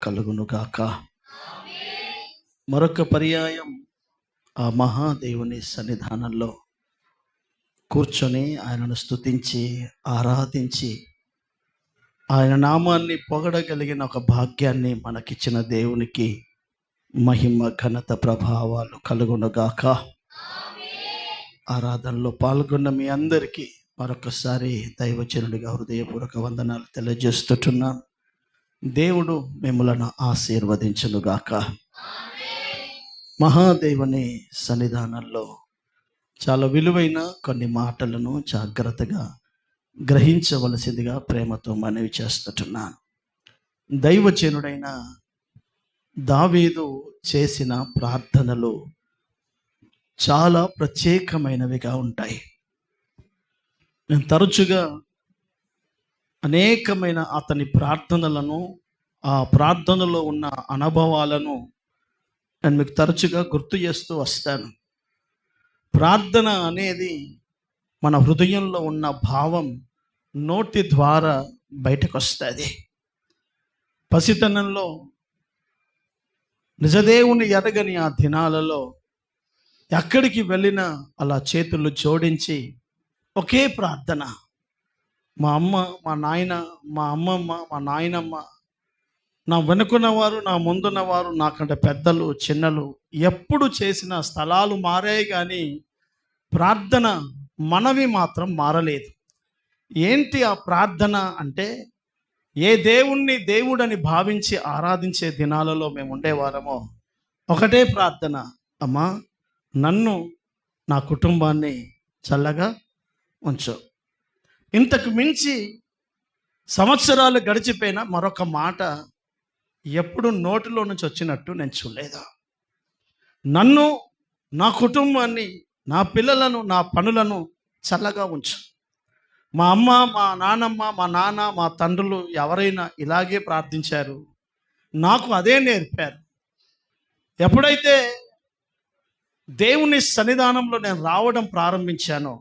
కలుగునుగాక. మరొక పర్యాయం ఆ మహాదేవుని సన్నిధానంలో కూర్చొని ఆయనను స్తుతించి ఆరాధించి ఆయన నామాన్ని పొగడగలిగిన ఒక భాగ్యాన్ని మనకిచ్చిన దేవునికి మహిమ ఘనత ప్రభావాలు కలుగునుగాక. ఆరాధనలో పాల్గొన్న మీ అందరికీ మరొకసారి దైవజనుడిగా హృదయపూర్వక వందనాలు తెలియజేస్తున్నాను. దేవుడు మిమ్మలను ఆశీర్వదించునుగాక. మహాదేవుని సన్నిధానంలో చాలా విలువైన కొన్ని మాటలను జాగ్రత్తగా గ్రహించవలసిందిగా ప్రేమతో మనవి చేస్తున్నాను. దైవజనుడైన దావీదు చేసిన ప్రార్థనలు చాలా ప్రత్యేకమైనవిగా ఉంటాయి. నేను తరచుగా అనేకమైన అతని ప్రార్థనలను, ఆ ప్రార్థనలో ఉన్న అనుభవాలను నేను మీకు తరచుగా గుర్తు చేస్తూ వస్తాను. ప్రార్థన అనేది మన హృదయంలో ఉన్న భావం నోటి ద్వారా బయటకు వస్తుంది. పసితనంలో నిజదేవుని ఎరగని ఆ దినాలలో ఎక్కడికి వెళ్ళినా అలా చేతులు జోడించి ఒకే ప్రార్థన. మా అమ్మ, మా నాయన, మా అమ్మమ్మ, మా నాయనమ్మ, నా వెనుకున్నవారు, నా ముందున్నవారు, నాకంటే పెద్దలు చిన్నలు ఎప్పుడు చేసిన స్థలాలు మారాయి, కానీ ప్రార్థన మనవి మాత్రం మారలేదు. ఏంటి ఆ ప్రార్థన అంటే, ఏ దేవుణ్ణి దేవుడని భావించి ఆరాధించే దినాలలో మేము ఉండేవారమో ఒకటే ప్రార్థన, అమ్మా నన్ను, నా కుటుంబాన్ని చల్లగా ఉంచు. ఇంతకు మించి సంవత్సరాలు గడిచిపోయినా మరొక మాట ఎప్పుడు నోటిలో నుంచి వచ్చినట్టు నేను చూడలేదు. నన్ను, నా కుటుంబాన్ని, నా పిల్లలను, నా పనులను చల్లగా ఉంచు. మా అమ్మ, మా నాన్నమ్మ, మా నాన్న, మా తండ్రులు ఎవరైనా ఇలాగే ప్రార్థించారు, నాకు అదే నేర్పారు. ఎప్పుడైతే దేవుని సన్నిధానంలో నేను రావడం ప్రారంభించానో,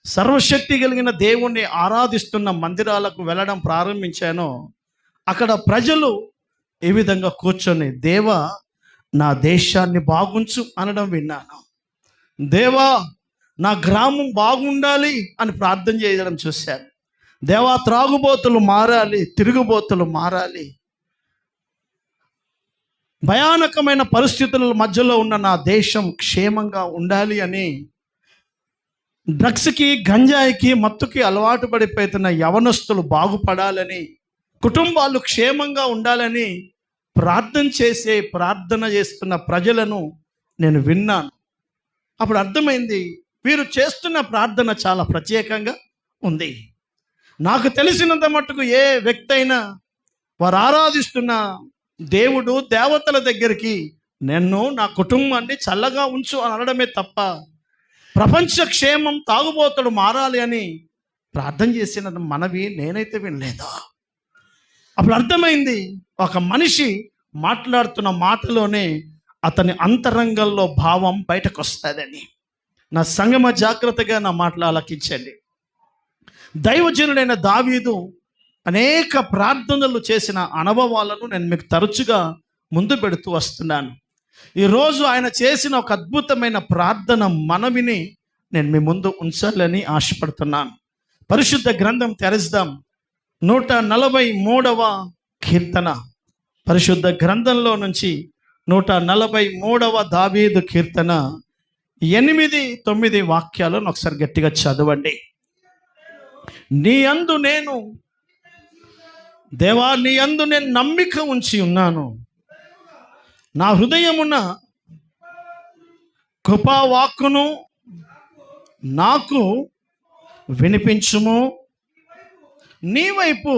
సర్వశక్తి కలిగిన దేవుణ్ణి ఆరాధిస్తున్న మందిరాలకు వెళ్ళడం ప్రారంభించానో, అక్కడ ప్రజలు ఏ విధంగా కూర్చొని దేవా నా దేశాన్ని బాగుంచు అనడం విన్నాను. దేవా నా గ్రామం బాగుండాలి అని ప్రార్థన చేయడం చూశాను. దేవా త్రాగుబోతులు మారాలి, తిరుగుబోతులు మారాలి, భయానకమైన పరిస్థితుల మధ్యలో ఉన్న నా దేశం క్షేమంగా ఉండాలి అని, డ్రగ్స్కి, గంజాయికి, మత్తుకి అలవాటు పడిపోతున్న యవనస్తులు బాగుపడాలని, కుటుంబాలు క్షేమంగా ఉండాలని ప్రార్థన చేస్తున్న ప్రజలను నేను విన్నాను. అప్పుడు అర్థమైంది, వీరు చేస్తున్న ప్రార్థన చాలా ప్రత్యేకంగా ఉంది. నాకు తెలిసినంత మట్టుకు ఏ వ్యక్తి అయినా వారు ఆరాధిస్తున్న దేవుడు, దేవతల దగ్గరికి నన్ను, నా కుటుంబాన్ని చల్లగా ఉంచు అని అనడమే తప్ప ప్రపంచ క్షేమం, తాగుబోతుడు మారాలి అని ప్రార్థన చేసిన మనవి నేనైతే వినలేదా. అప్పుడు అర్థమైంది, ఒక మనిషి మాట్లాడుతున్న మాటలోనే అతని అంతరంగంలో భావం బయటకు వస్తుందని. నా సంగమ జాగ్రత్తగా నా మాటలు ఆలకించండి. దైవజనుడైన దావీదు అనేక ప్రార్థనలు చేసిన అనుభవాలను నేను మీకు తరచుగా ముందు పెడుతూ వస్తున్నాను. ఈరోజు ఆయన చేసిన ఒక అద్భుతమైన ప్రార్థన మనవిని నేను మీ ముందు ఉంచాలని ఆశపడుతున్నాను. పరిశుద్ధ గ్రంథం తెరచుదాం. 143వ కీర్తన, పరిశుద్ధ గ్రంథంలో నుంచి 143వ దావీదు కీర్తన 8-9 వాక్యాలను ఒకసారి గట్టిగా చదవండి. నీ యందు నేను, దేవా నీ యందు నేను నమ్మిక ఉంచి ఉన్నాను. నా హృదయమున కృపావాక్కును నాకు వినిపించుము. నీ వైపు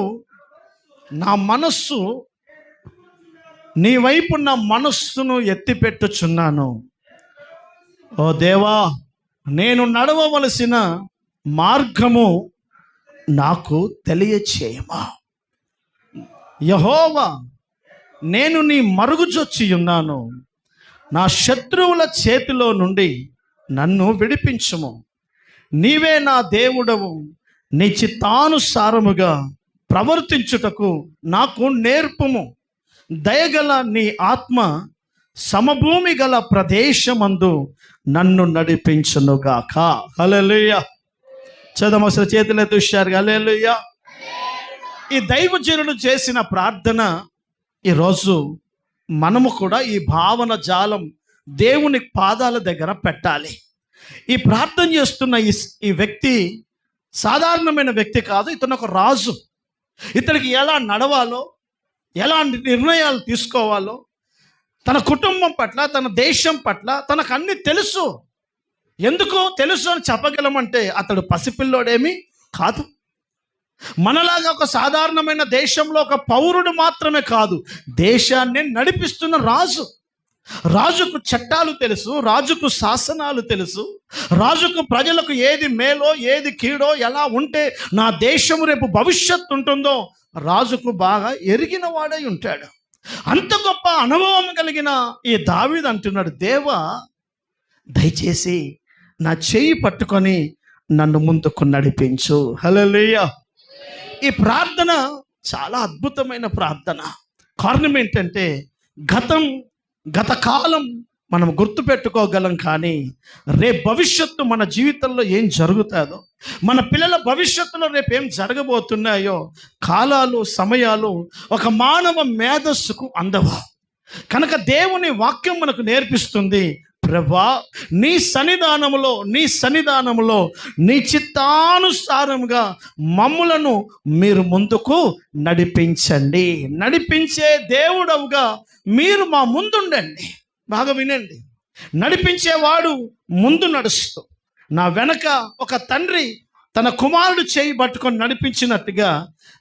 నా మనస్సును ఎత్తిపెట్టుచున్నాను. ఓ దేవా, నేను నడవవలసిన మార్గము నాకు తెలియచేయమా. యెహోవా, నేను నీ మరుగుజొచ్చి ఉన్నాను. నా శత్రువుల చేతిలో నుండి నన్ను విడిపించుము. నీవే నా దేవుడవు. నీ చిత్తానుసారముగా ప్రవర్తించుటకు నాకు నేర్పుము. దయగల నీ ఆత్మ సమభూమి గల ప్రదేశమందు నన్ను నడిపించునుగాక. హల్లెలూయా. చదమ అసలు చేతులు ఎత్తున్నారు. హల్లెలూయా. ఈ దైవజనుడు చేసిన ప్రార్థన ఈరోజు మనము కూడా ఈ భావన జాలం దేవుని పాదాల దగ్గర పెట్టాలి. ఈ ప్రార్థన చేస్తున్న ఈ వ్యక్తి సాధారణమైన వ్యక్తి కాదు. ఇతను ఒక రాజు. ఇతనికి ఎలా నడవాలో, ఎలాంటి నిర్ణయాలు తీసుకోవాలో, తన కుటుంబం పట్ల, తన దేశం పట్ల తనకు అన్ని తెలుసు. ఎందుకు తెలుసు అని చెప్పగలమంటే అతడు పసిపిల్లోడేమీ కాదు. మనలాగా ఒక సాధారణమైన దేశంలో ఒక పౌరుడు మాత్రమే కాదు, దేశాన్ని నడిపిస్తున్న రాజు. రాజుకు చట్టాలు తెలుసు, రాజుకు శాసనాలు తెలుసు, రాజుకు ప్రజలకు ఏది మేలో ఏది కీడో, ఎలా ఉంటే నా దేశం రేపు భవిష్యత్తు ఉంటుందో రాజుకు బాగా ఎరిగిన వాడై ఉంటాడు. అంత గొప్ప అనుభవం కలిగిన ఈ దావీదు అంటున్నాడు, దేవా దయచేసి నా చెయ్యి పట్టుకొని నన్ను ముందుకు నడిపించు. హల్లెలూయా. ఈ ప్రార్థన చాలా అద్భుతమైన ప్రార్థన. కారణం ఏంటంటే గత కాలం మనం గుర్తుపెట్టుకోగలం, కానీ రేపు భవిష్యత్తు మన జీవితంలో ఏం జరుగుతుందో, మన పిల్లల భవిష్యత్తులో రేపు ఏం జరగబోతున్నాయో కాలాలు, సమయాలు ఒక మానవ మేధస్సుకు అందవు. కనుక దేవుని వాక్యం మనకు నేర్పిస్తుంది, ప్రభువా నీ సన్నిధానములో నీ చిత్తానుసారముగా మమ్ములను మీరు ముందుకు నడిపించండి. నడిపించే దేవుడవుగా మీరు మా ముందుండండి. బాగా వినండి, నడిపించేవాడు ముందు నడుస్తూ, నా వెనక ఒక తండ్రి తన కుమారుడు చేయి పట్టుకొని నడిపించినట్టుగా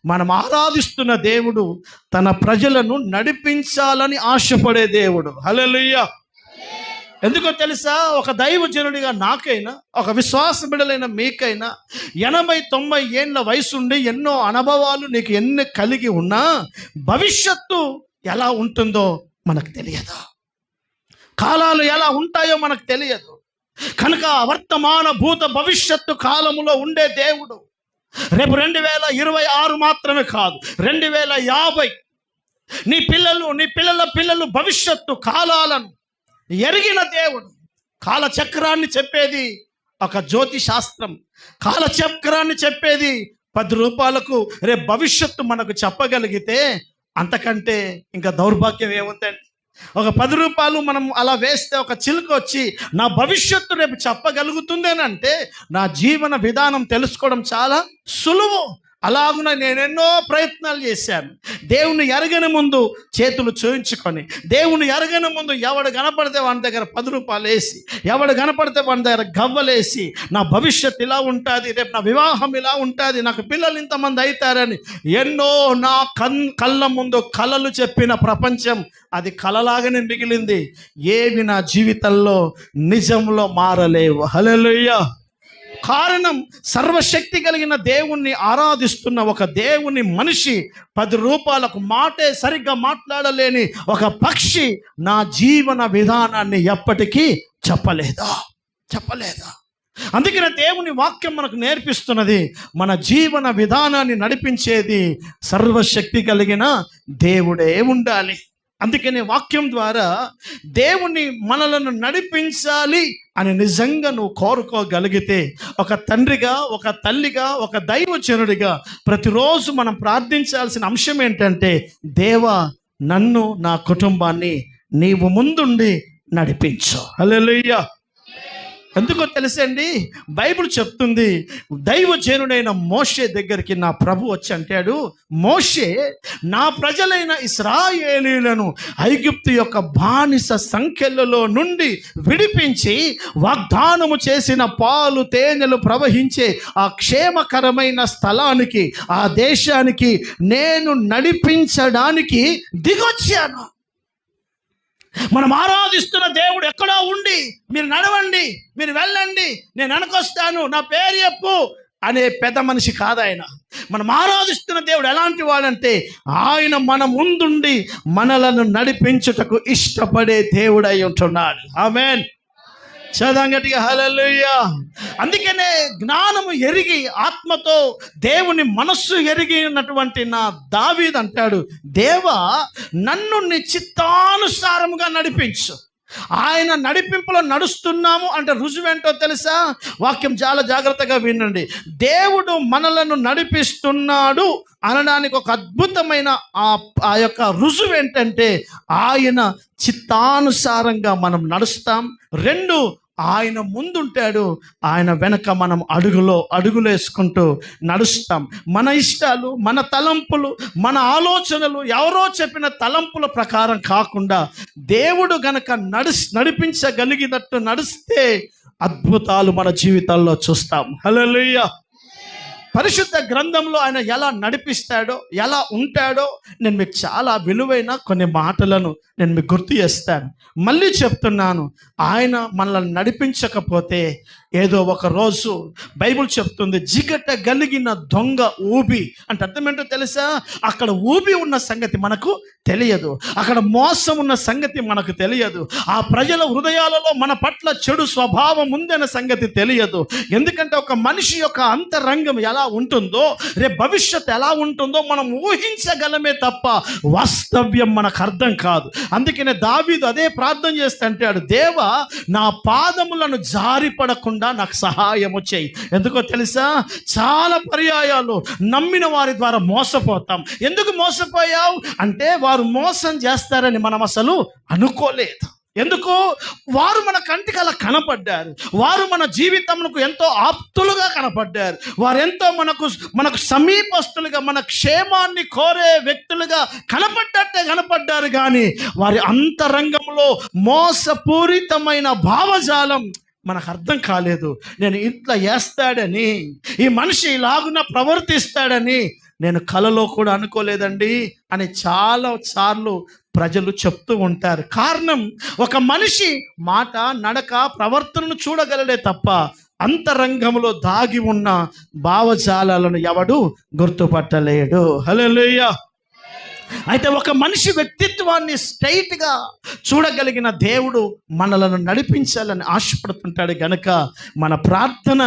మనం ఆరాధిస్తున్న దేవుడు తన ప్రజలను నడిపించాలని ఆశపడే దేవుడు. హల్లెలూయా. ఎందుకో తెలుసా, ఒక దైవజనుడిగా నాకైనా, ఒక విశ్వాస బిడ్డలైన మీకైనా 80-90 ఏళ్ళ వయసుండి ఎన్నో అనుభవాలు నీకు ఎన్ని కలిగి ఉన్నా భవిష్యత్తు ఎలా ఉంటుందో మనకు తెలియదు. కాలాలు ఎలా ఉంటాయో మనకు తెలియదు. కనుక వర్తమాన భూత భవిష్యత్తు కాలములో ఉండే దేవుడు రేపు 2026 మాత్రమే కాదు, 2050 నీ పిల్లల పిల్లలు భవిష్యత్తు కాలాలను ఎరిగిన దేవుడు. కాలచక్రాన్ని చెప్పేది ఒక జ్యోతి శాస్త్రం. కాలచక్రాన్ని చెప్పేది 10 రూపాయలకు రేపు భవిష్యత్తు మనకు చెప్పగలిగితే అంతకంటే ఇంకా దౌర్భాగ్యం ఏముందండి. ఒక 10 రూపాయలు మనం అలా వేస్తే ఒక చిలుక వచ్చి నా భవిష్యత్తు రేపు చెప్పగలుగుతుందని అంటే నా జీవన విధానం తెలుసుకోవడం చాలా సులువు. అలాగున నేనెన్నో ప్రయత్నాలు చేశాను. దేవుని ఎరగని ముందు చేతులు చూయించుకొని, దేవుని ఎరగని ముందు ఎవడు కనపడితే వాడి దగ్గర 10 రూపాయలు వేసి, ఎవడు కనపడితే వాడి దగ్గర గవ్వలేసి, నా భవిష్యత్తు ఇలా ఉంటుంది, రేపు నా వివాహం ఇలా ఉంటుంది, నాకు పిల్లలు ఇంతమంది అవుతారని ఎన్నో నా కళ్ళ ముందు కలలు చెప్పిన ప్రపంచం అది కలలాగానే మిగిలింది. ఏవి నా జీవితంలో నిజంలో మారలేవు. హల్లెలూయా. కారణం, సర్వశక్తి కలిగిన దేవుణ్ణి ఆరాధిస్తున్న ఒక దేవుని మనిషి 10 రూపాయలకు మాటే సరిగ్గా మాట్లాడలేని ఒక పక్షి నా జీవన విధానాన్ని ఎప్పటికీ చెప్పలేదా. అందుకనే దేవుని వాక్యం మనకు నేర్పిస్తున్నది, మన జీవన విధానాన్ని నడిపించేది సర్వశక్తి కలిగిన దేవుడే ఉండాలి. అందుకనే వాక్యం ద్వారా దేవుని మనలను నడిపించాలి అని నిజంగా నువ్వు కోరుకోగలిగితే, ఒక తండ్రిగా, ఒక తల్లిగా, ఒక దైవజనుడిగా ప్రతిరోజు మనం ప్రార్థించాల్సిన అంశం ఏంటంటే, దేవా నన్ను, నా కుటుంబాన్ని నీవు ముందుండి నడిపించు. హల్లెలూయా. ఎందుకో తెలుసండి, బైబిల్ చెప్తుంది, దైవజనుడైన మోషే దగ్గరికి నా ప్రభు వచ్చి అంటాడు, మోషే నా ప్రజలైన ఇశ్రాయేలీయులను ఐగుప్తు యొక్క బానిస సంఖ్యలలో నుండి విడిపించి వాగ్దానము చేసిన పాలు తేనెలు ప్రవహించే ఆ క్షేమకరమైన స్థలానికి, ఆ దేశానికి నేను నడిపించడానికి దిగొచ్చాను. మనం ఆరాధిస్తున్న దేవుడు ఎక్కడో ఉండి మీరు నడవండి, మీరు వెళ్ళండి, నేను వెనకొస్తాను, నా పేరు చెప్పు అనే పెద్ద మనిషి కాదు ఆయన. మనం ఆరాధిస్తున్న దేవుడు ఎలాంటి వాడంటే, ఆయన మన ముందుండి మనలను నడిపించుటకు ఇష్టపడే దేవుడై ఉంటున్నాడు. ఆమేన్. చదవం గట్టిగా హల్లెలూయా. అందుకనే జ్ఞానము ఎరిగి ఆత్మతో దేవుని మనస్సు ఎరిగి ఉన్నటువంటి నా దావీదు అంటాడు, దేవా నన్ను నీ చిత్తానుసారముగా నడిపించు. ఆయన నడిపింపులో నడుస్తున్నాము అంటే రుజువేంటో తెలుసా? వాక్యం చాలా జాగ్రత్తగా వినండి. దేవుడు మనలను నడిపిస్తున్నాడు అనడానికి ఒక అద్భుతమైన ఆ యొక్క రుజువు ఏంటంటే ఆయన చిత్తానుసారంగా మనం నడుస్తాం. 2, ఆయన ముందుంటాడు, ఆయన వెనక మనం అడుగులేసుకుంటూ నడుస్తాం. మన ఇష్టాలు, మన తలంపులు, మన ఆలోచనలు ఎవరో చెప్పిన తలంపుల ప్రకారం కాకుండా దేవుడు గనక నడిపించగలిగినట్టు నడిస్తే అద్భుతాలు మన జీవితాల్లో చూస్తాం. హల్లెలూయా. పరిశుద్ధ గ్రంథంలో ఆయన ఎలా నడిపిస్తాడో, ఎలా ఉంటాడో నేను మీకు చాలా విలువైన కొన్ని మాటలను నేను మీకు గుర్తు చేస్తాను. మళ్ళీ చెప్తున్నాను, ఆయన మనల్ని నడిపించకపోతే ఏదో ఒక రోజు బైబిల్ చెప్తుంది, జిగట గలిగిన దొంగ ఊబి అంటే అర్థం ఏంటో తెలుసా? అక్కడ ఊబి ఉన్న సంగతి మనకు తెలియదు, అక్కడ మోసం ఉన్న సంగతి మనకు తెలియదు, ఆ ప్రజల హృదయాలలో మన పట్ల చెడు స్వభావం ఉందన్న సంగతి తెలియదు. ఎందుకంటే ఒక మనిషి యొక్క అంతరంగం ఎలా ఉంటుందో, రేపు భవిష్యత్తు ఎలా ఉంటుందో మనం ఊహించగలమే తప్ప వాస్తవ్యం మనకు అర్థం కాదు. అందుకనే దావీదు అదే ప్రార్థన చేస్తే అంటాడు, దేవా నా పాదములను జారిపడకుండా నాకు సహాయము చేయి. ఎందుకో తెలుసా? చాలా పర్యాయాలు నమ్మిన వారి ద్వారా మోసపోతాం. ఎందుకు మోసపోయావు అంటే వారు మోసం చేస్తారని మనం అసలు అనుకోలేదు. ఎందుకు? వారు మన కంటికి అలా కనపడ్డారు, వారు మన జీవితంకు ఎంతో ఆప్తులుగా కనపడ్డారు, వారు ఎంతో మనకు సమీపస్తులుగా, మన క్షేమాన్ని కోరే వ్యక్తులుగా కనపడ్డారు. కానీ వారి అంతరంగంలో మోసపూరితమైన భావజాలం మనకు అర్థం కాలేదు. నేను ఇట్లా చేస్తాడని, ఈ మనిషి ఇలాగున ప్రవర్తిస్తాడని నేను కలలో కూడా అనుకోలేదండి అని చాలా సార్లు ప్రజలు చెప్తూ ఉంటారు. కారణం, ఒక మనిషి మాట, నడక, ప్రవర్తనను చూడగలడే తప్ప అంతరంగంలో దాగి ఉన్న భావజాలాలను ఎవడు గుర్తుపట్టలేడు. హల్లెలూయా. అయితే ఒక మనిషి వ్యక్తిత్వాన్ని స్ట్రైట్గా చూడగలిగిన దేవుడు మనలను నడిపించాలని ఆశపడుతుంటాడు. గనక మన ప్రార్థన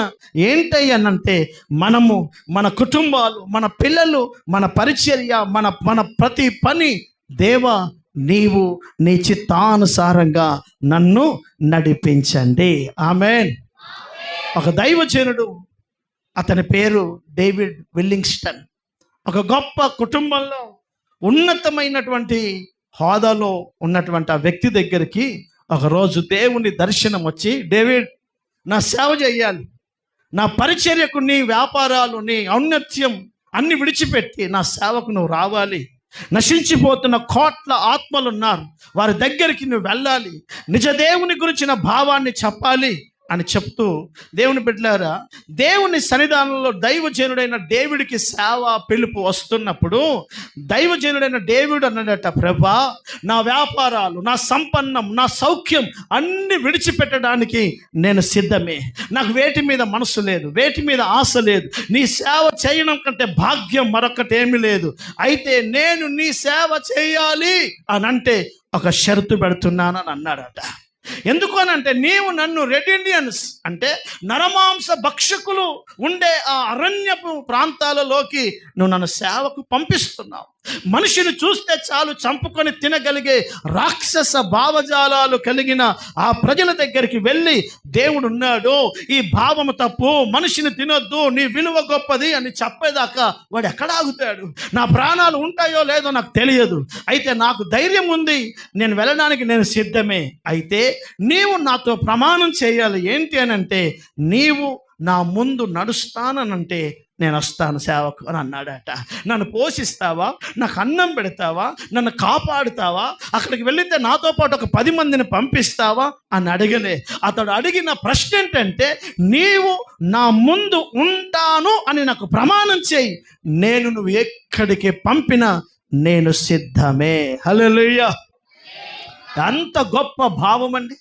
ఏంటంటే మనము, మన కుటుంబాలు, మన పిల్లలు, మన పరిచర్య, మన ప్రతి పని, దేవా నీవు నీ చిత్తానుసారంగా నన్ను నడిపించండి. ఆమేన్. ఒక దైవజనుడు, అతని పేరు డేవిడ్ విల్లింగ్స్టన్. ఒక గొప్ప కుటుంబంలో ఉన్నతమైనటువంటి హోదాలో ఉన్నటువంటి ఆ వ్యక్తి దగ్గరికి ఒకరోజు దేవుని దర్శనం వచ్చి, డేవిడ్ నా సేవ చేయాలి, నా పరిచర్యకు, నీ వ్యాపారాలు, నీ ఔన్నత్యం అన్ని విడిచిపెట్టి నా సేవకు నువ్వు రావాలి. నశించిపోతున్న కోట్ల ఆత్మలు ఉన్నారు, వారి దగ్గరికి నువ్వు వెళ్ళాలి, నిజ దేవుని గురించిన భావాన్ని చెప్పాలి అని చెప్తూ, దేవుని బిడ్డలారా, దేవుని సన్నిధానంలో దైవజనుడైన డేవిడ్కి సేవ పిలుపు వస్తున్నప్పుడు దైవజనుడైన డేవిడ్ అన్నాడట, ప్రభా నా వ్యాపారాలు, నా సంపన్నం, నా సౌఖ్యం అన్ని విడిచిపెట్టడానికి నేను సిద్ధమే. నాకు వేటి మీద మనసు లేదు, వేటి మీద ఆశ లేదు, నీ సేవ చేయడం కంటే భాగ్యం మరొకటి ఏమీ లేదు. అయితే నేను నీ సేవ చేయాలి అని అంటే ఒక షరతు పెడుతున్నానని అన్నాడట. ఎందుకు అని అంటే, నీవు నన్ను రెడ్ ఇండియన్స్ అంటే నరమాంస భక్షకులు ఉండే ఆ అరణ్యపు ప్రాంతాలలోకి నువ్వు నన్ను సేవకు పంపిస్తున్నావు. మనిషిని చూస్తే చాలు చంపుకొని తినగలిగే రాక్షస భావజాలాలు కలిగిన ఆ ప్రజల దగ్గరికి వెళ్ళి, దేవుడు ఉన్నాడు, ఈ భావము తప్పు, మనిషిని తినొద్దు, నీ విలువ గొప్పది అని చెప్పేదాకా వాడు ఎక్కడ ఆగుతాడు? నా ప్రాణాలు ఉంటాయో లేదో నాకు తెలియదు, అయితే నాకు ధైర్యం ఉంది, నేను వెళ్ళడానికి నేను సిద్ధమే. అయితే నీవు నాతో ప్రమాణం చేయాలి. ఏంటి అని అంటే, నీవు నా ముందు నడుస్తానంటే నేను వస్తాను సేవకు అని అన్నాడట. నన్ను పోషిస్తావా, నాకు అన్నం పెడతావా, నన్ను కాపాడుతావా, అక్కడికి వెళితే నాతో పాటు ఒక 10 మందిని పంపిస్తావా అని అడగలే. అతడు అడిగిన ప్రశ్న ఏంటంటే, నీవు నా ముందు ఉంటాను అని నాకు ప్రమాణం చేయి, నేను నువ్వు ఎక్కడికి పంపినా నేను సిద్ధమే. హల్లెలూయా. అంత గొప్ప భావం అండి.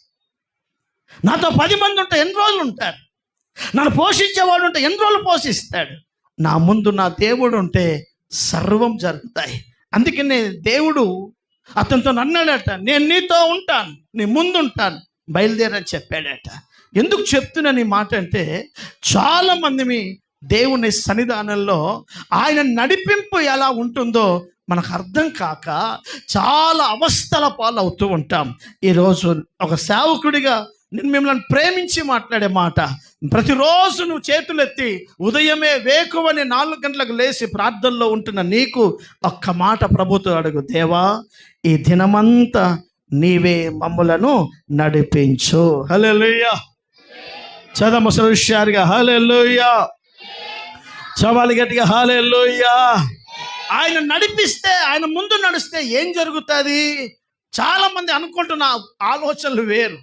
నాతో 10 మంది ఉంటే ఎన్ని రోజులు ఉంటారు, నన్ను పోషించేవాడు ఉంటే ఎన్ని రోజులు పోషిస్తాడు. నా ముందు నా దేవుడు ఉంటే సర్వం జరుగుతాయి. అందుకనే దేవుడు అతనితో అన్నాడట, నేను నీతో ఉంటాను, నీ ముందు ఉంటాను, బయలుదేరని చెప్పాడట. ఎందుకు చెప్తున్నాను ఈ మాట అంటే, చాలామంది దేవుని సన్నిధానంలో ఆయన నడిపింపు ఎలా ఉంటుందో మనకు అర్థం కాక చాలా అవస్థల పాలు అవుతూ ఉంటాం. ఈరోజు ఒక సేవకుడిగా నేను మిమ్మల్ని ప్రేమించి మాట్లాడే మాట, ప్రతిరోజు నువ్వు చేతులెత్తి ఉదయమే వేకువని 4 గంటలకు లేచి ప్రార్థనలో ఉంటున్న నీకు ఒక్క మాట ప్రభుతో అడుగు, దేవా ఈ దినమంతా నీవే మమ్ములను నడిపించు. హల్లెలూయా. చదవ హుషారుగా హల్లెలూయా. చవాలి గట్టిగా హల్లెలూయా. ఆయన నడిపిస్తే, ఆయన ముందు నడిస్తే ఏం జరుగుతుంది? చాలామంది అనుకుంటున్న ఆలోచనలు వేరు,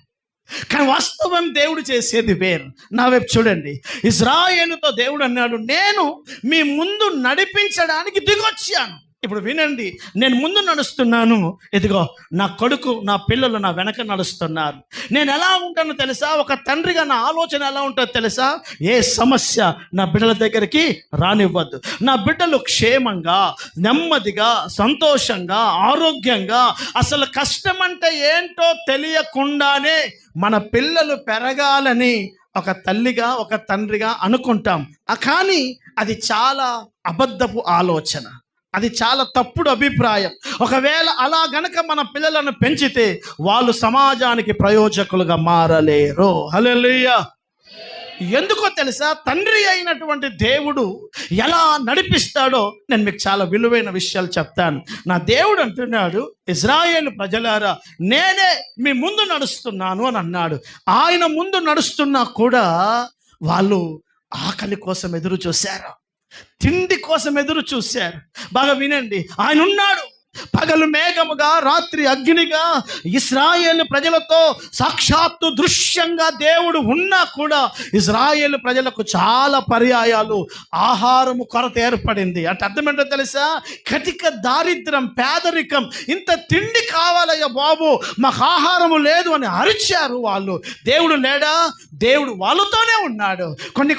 కానీ వాస్తవం దేవుడు చేసేది వేరు. నా వైపు చూడండి. ఇశ్రాయేలుతో దేవుడు అన్నాడు, నేను మీ ముందు నడిపించడానికి దిగొచ్చాను. ఇప్పుడు వినండి, నేను ముందు నడుస్తున్నాను, ఇదిగో నా కొడుకు నా పిల్లలు నా వెనక నడుస్తున్నారు. నేను ఎలా ఉంటానో తెలుసా? ఒక తండ్రిగా నా ఆలోచన ఎలా ఉంటుందో తెలుసా? ఏ సమస్య నా బిడ్డల దగ్గరికి రానివ్వద్దు. నా బిడ్డలు క్షేమంగా, నెమ్మదిగా, సంతోషంగా, ఆరోగ్యంగా, అసలు కష్టం అంటే ఏంటో తెలియకుండానే మన పిల్లలు పెరగాలని ఒక తల్లిగా ఒక తండ్రిగా అనుకుంటాం. కానీ అది చాలా అబద్ధపు ఆలోచన, అది చాలా తప్పుడు అభిప్రాయం. ఒకవేళ అలా గనక మన పిల్లలను పెంచితే వాళ్ళు సమాజానికి ప్రయోజకులుగా మారలేరు. హల్లెలూయా. ఎందుకో తెలుసా? తండ్రి అయినటువంటి దేవుడు ఎలా నడిపిస్తాడో నేను మీకు చాలా విలువైన విషయాలు చెప్తాను. నా దేవుడు అంటున్నాడు, ఇశ్రాయేలు ప్రజలారా నేనే మీ ముందు నడుస్తున్నాను అని అన్నాడు. ఆయన ముందు నడుస్తున్నా కూడా వాళ్ళు ఆకలి కోసం ఎదురు చూశారు, తిండి కోసం ఎదురు చూశారు. బాగా వినండి, ఆయన ఉన్నాడు పగలు మేఘముగా, రాత్రి అగ్నిగా, ఇశ్రాయేలు ప్రజలతో సాక్షాత్తు దృశ్యంగా దేవుడు ఉన్నా కూడా ఇశ్రాయేలు ప్రజలకు చాలా పర్యాయాలు ఆహారము కొరత ఏర్పడింది. అంటే అర్థం ఏంటో తెలుసా? కటిక దారిద్రం, పేదరికం, ఇంత తిండి కావాలయ్యా బాబు, మాకు ఆహారము లేదు అని అరిచారు వాళ్ళు. దేవుడు లేడా? దేవుడు వాళ్ళతోనే ఉన్నాడు.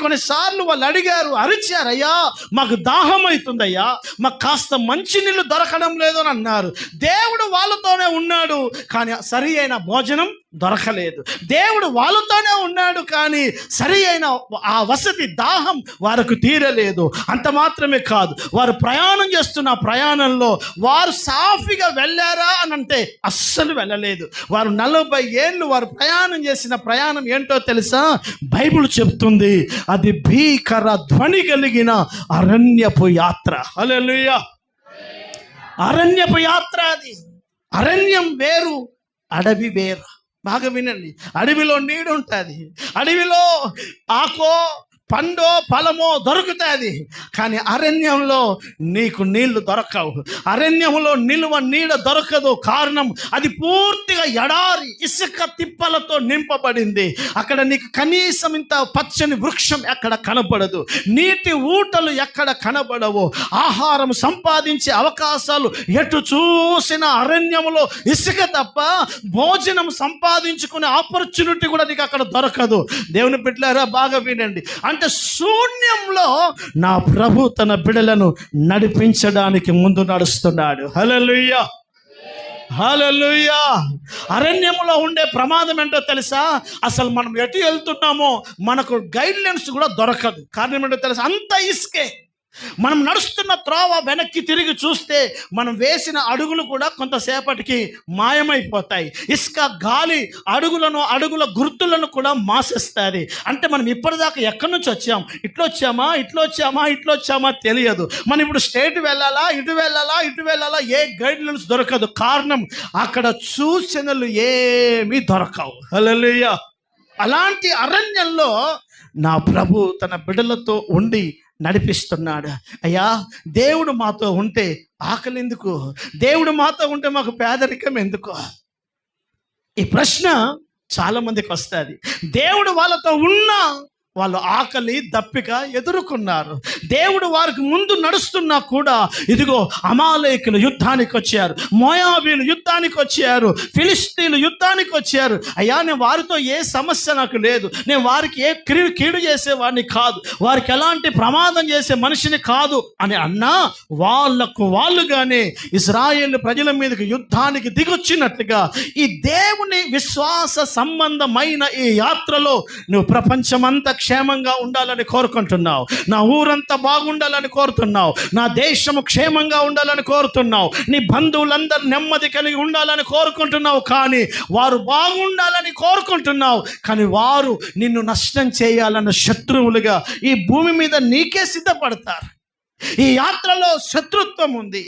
కొన్నిసార్లు వాళ్ళు అడిగారు, అరిచారు, అయ్యా మాకు దాహం అవుతుందయ్యా, మాకు కాస్త మంచినీళ్ళు దొరకడం లేదు అని అన్నారు. దేవుడు వాళ్ళతోనే ఉన్నాడు, కానీ సరి అయిన భోజనం దొరకలేదు. దేవుడు వాళ్ళతోనే ఉన్నాడు, కానీ సరి అయిన ఆ వసతి, దాహం వారికి తీరలేదు. అంత మాత్రమే కాదు, వారు ప్రయాణం చేస్తున్న ప్రయాణంలో వారు సాఫీగా వెళ్ళారా అని అంటే అస్సలు వెళ్ళలేదు. వారు 40 ఏళ్ళు వారు ప్రయాణం చేసిన ప్రయాణం ఏంటో తెలుసా? బైబిల్ చెప్తుంది, అది భీకర ధ్వని కలిగిన అరణ్యపు యాత్ర. హల్లెలూయా. అరణ్యపు యాత్ర అది. అరణ్యం వేరు, అడవి వేరు. బాగా వినండి, అడవిలో నీడు ఉంటుంది, అడవిలో ఆకో పండో ఫలమో దొరుకుతుంది, కానీ అరణ్యంలో నీకు నీళ్లు దొరకవు. అరణ్యంలో నిలువ నీడ దొరకదు. కారణం, అది పూర్తిగా ఎడారి, ఇసుక తిప్పలతో నింపబడింది. అక్కడ నీకు కనీసం ఇంత పచ్చని వృక్షం ఎక్కడ కనబడదు, నీటి ఊటలు ఎక్కడ కనబడవు, ఆహారం సంపాదించే అవకాశాలు ఎటు చూసిన అరణ్యంలో ఇసుక తప్ప భోజనం సంపాదించుకునే ఆపర్చునిటీ కూడా నీకు అక్కడ దొరకదు. దేవుని బిడ్డలారా బాగా వినండి, అంటే శూన్యంలో నా ప్రభు తన బిడ్డలను నడిపించడానికి ముందు నడుస్తున్నాడు. హల్లెలూయా. హల్లెలూయా. అరణ్యంలో ఉండే ప్రమాదం ఏంటో తెలుసా? అసలు మనం ఎటు వెళ్తున్నామో మనకు గైడ్ లైన్స్ కూడా దొరకదు. కారణం ఏంటో తెలుసా? అంత ఇసుకే. మనం నడుస్తున్న త్రోవ వెనక్కి తిరిగి చూస్తే మనం వేసిన అడుగులు కూడా కొంతసేపటికి మాయమైపోతాయి. ఇసుక గాలి అడుగుల గుర్తులను కూడా మాసేస్తుంది. అంటే మనం ఇప్పటిదాకా ఎక్కడి నుంచి వచ్చాం, ఇట్లా వచ్చామా తెలియదు. మనం ఇప్పుడు స్టేట్ వెళ్ళాలా, ఇటు వెళ్ళాలా, ఏ గైడ్లైన్స్ దొరకదు. కారణం, అక్కడ సూచనలు ఏమీ దొరకవు. హల్లెలూయా. అలాంటి అరణ్యంలో నా ప్రభు తన బిడ్డలతో ఉండి నడిపిస్తున్నాడు. అయ్యా దేవుడు మాతో ఉంటే ఆకలి ఎందుకు? దేవుడు మాతో ఉంటే మాకు పేదరికం ఎందుకు? ఈ ప్రశ్న చాలా మందికి వస్తుంది. దేవుడు వాళ్ళతో ఉన్నా వాళ్ళు ఆకలి దప్పిక ఎదుర్కొన్నారు. దేవుడు వారికి ముందు నడుస్తున్నా కూడా ఇదిగో అమాలేకులు యుద్ధానికి వచ్చారు, మోయాబీలు యుద్ధానికి వచ్చారు, ఫిలిస్తీన్లు యుద్ధానికి వచ్చారు. అయ్యా, నేను వారితో ఏ సమస్య నాకు లేదు, నేను వారికి ఏ కీడు చేసేవాడిని కాదు, వారికి ఎలాంటి ప్రమాదం చేసే మనిషిని కాదు అని అన్నా వాళ్ళకు వాళ్ళుగానే ఇశ్రాయేలు ప్రజల మీదకి యుద్ధానికి దిగొచ్చినట్లుగా ఈ దేవుని విశ్వాస సంబంధమైన ఈ యాత్రలో నువ్వు ప్రపంచమంతా క్షేమంగా ఉండాలని కోరుకుంటున్నావు, నా ఊరంతా బాగుండాలని కోరుతున్నావు, నా దేశము క్షేమంగా ఉండాలని కోరుతున్నావు, నీ బంధువులందరూ నెమ్మది కలిగి ఉండాలని కోరుకుంటున్నావు, కానీ వారు బాగుండాలని కోరుకుంటున్నావు, కానీ వారు నిన్ను నష్టం చేయాలన్న శత్రువులుగా ఈ భూమి మీద నీకే సిద్ధపడతారు. ఈ యాత్రలో శత్రుత్వం ఉంది,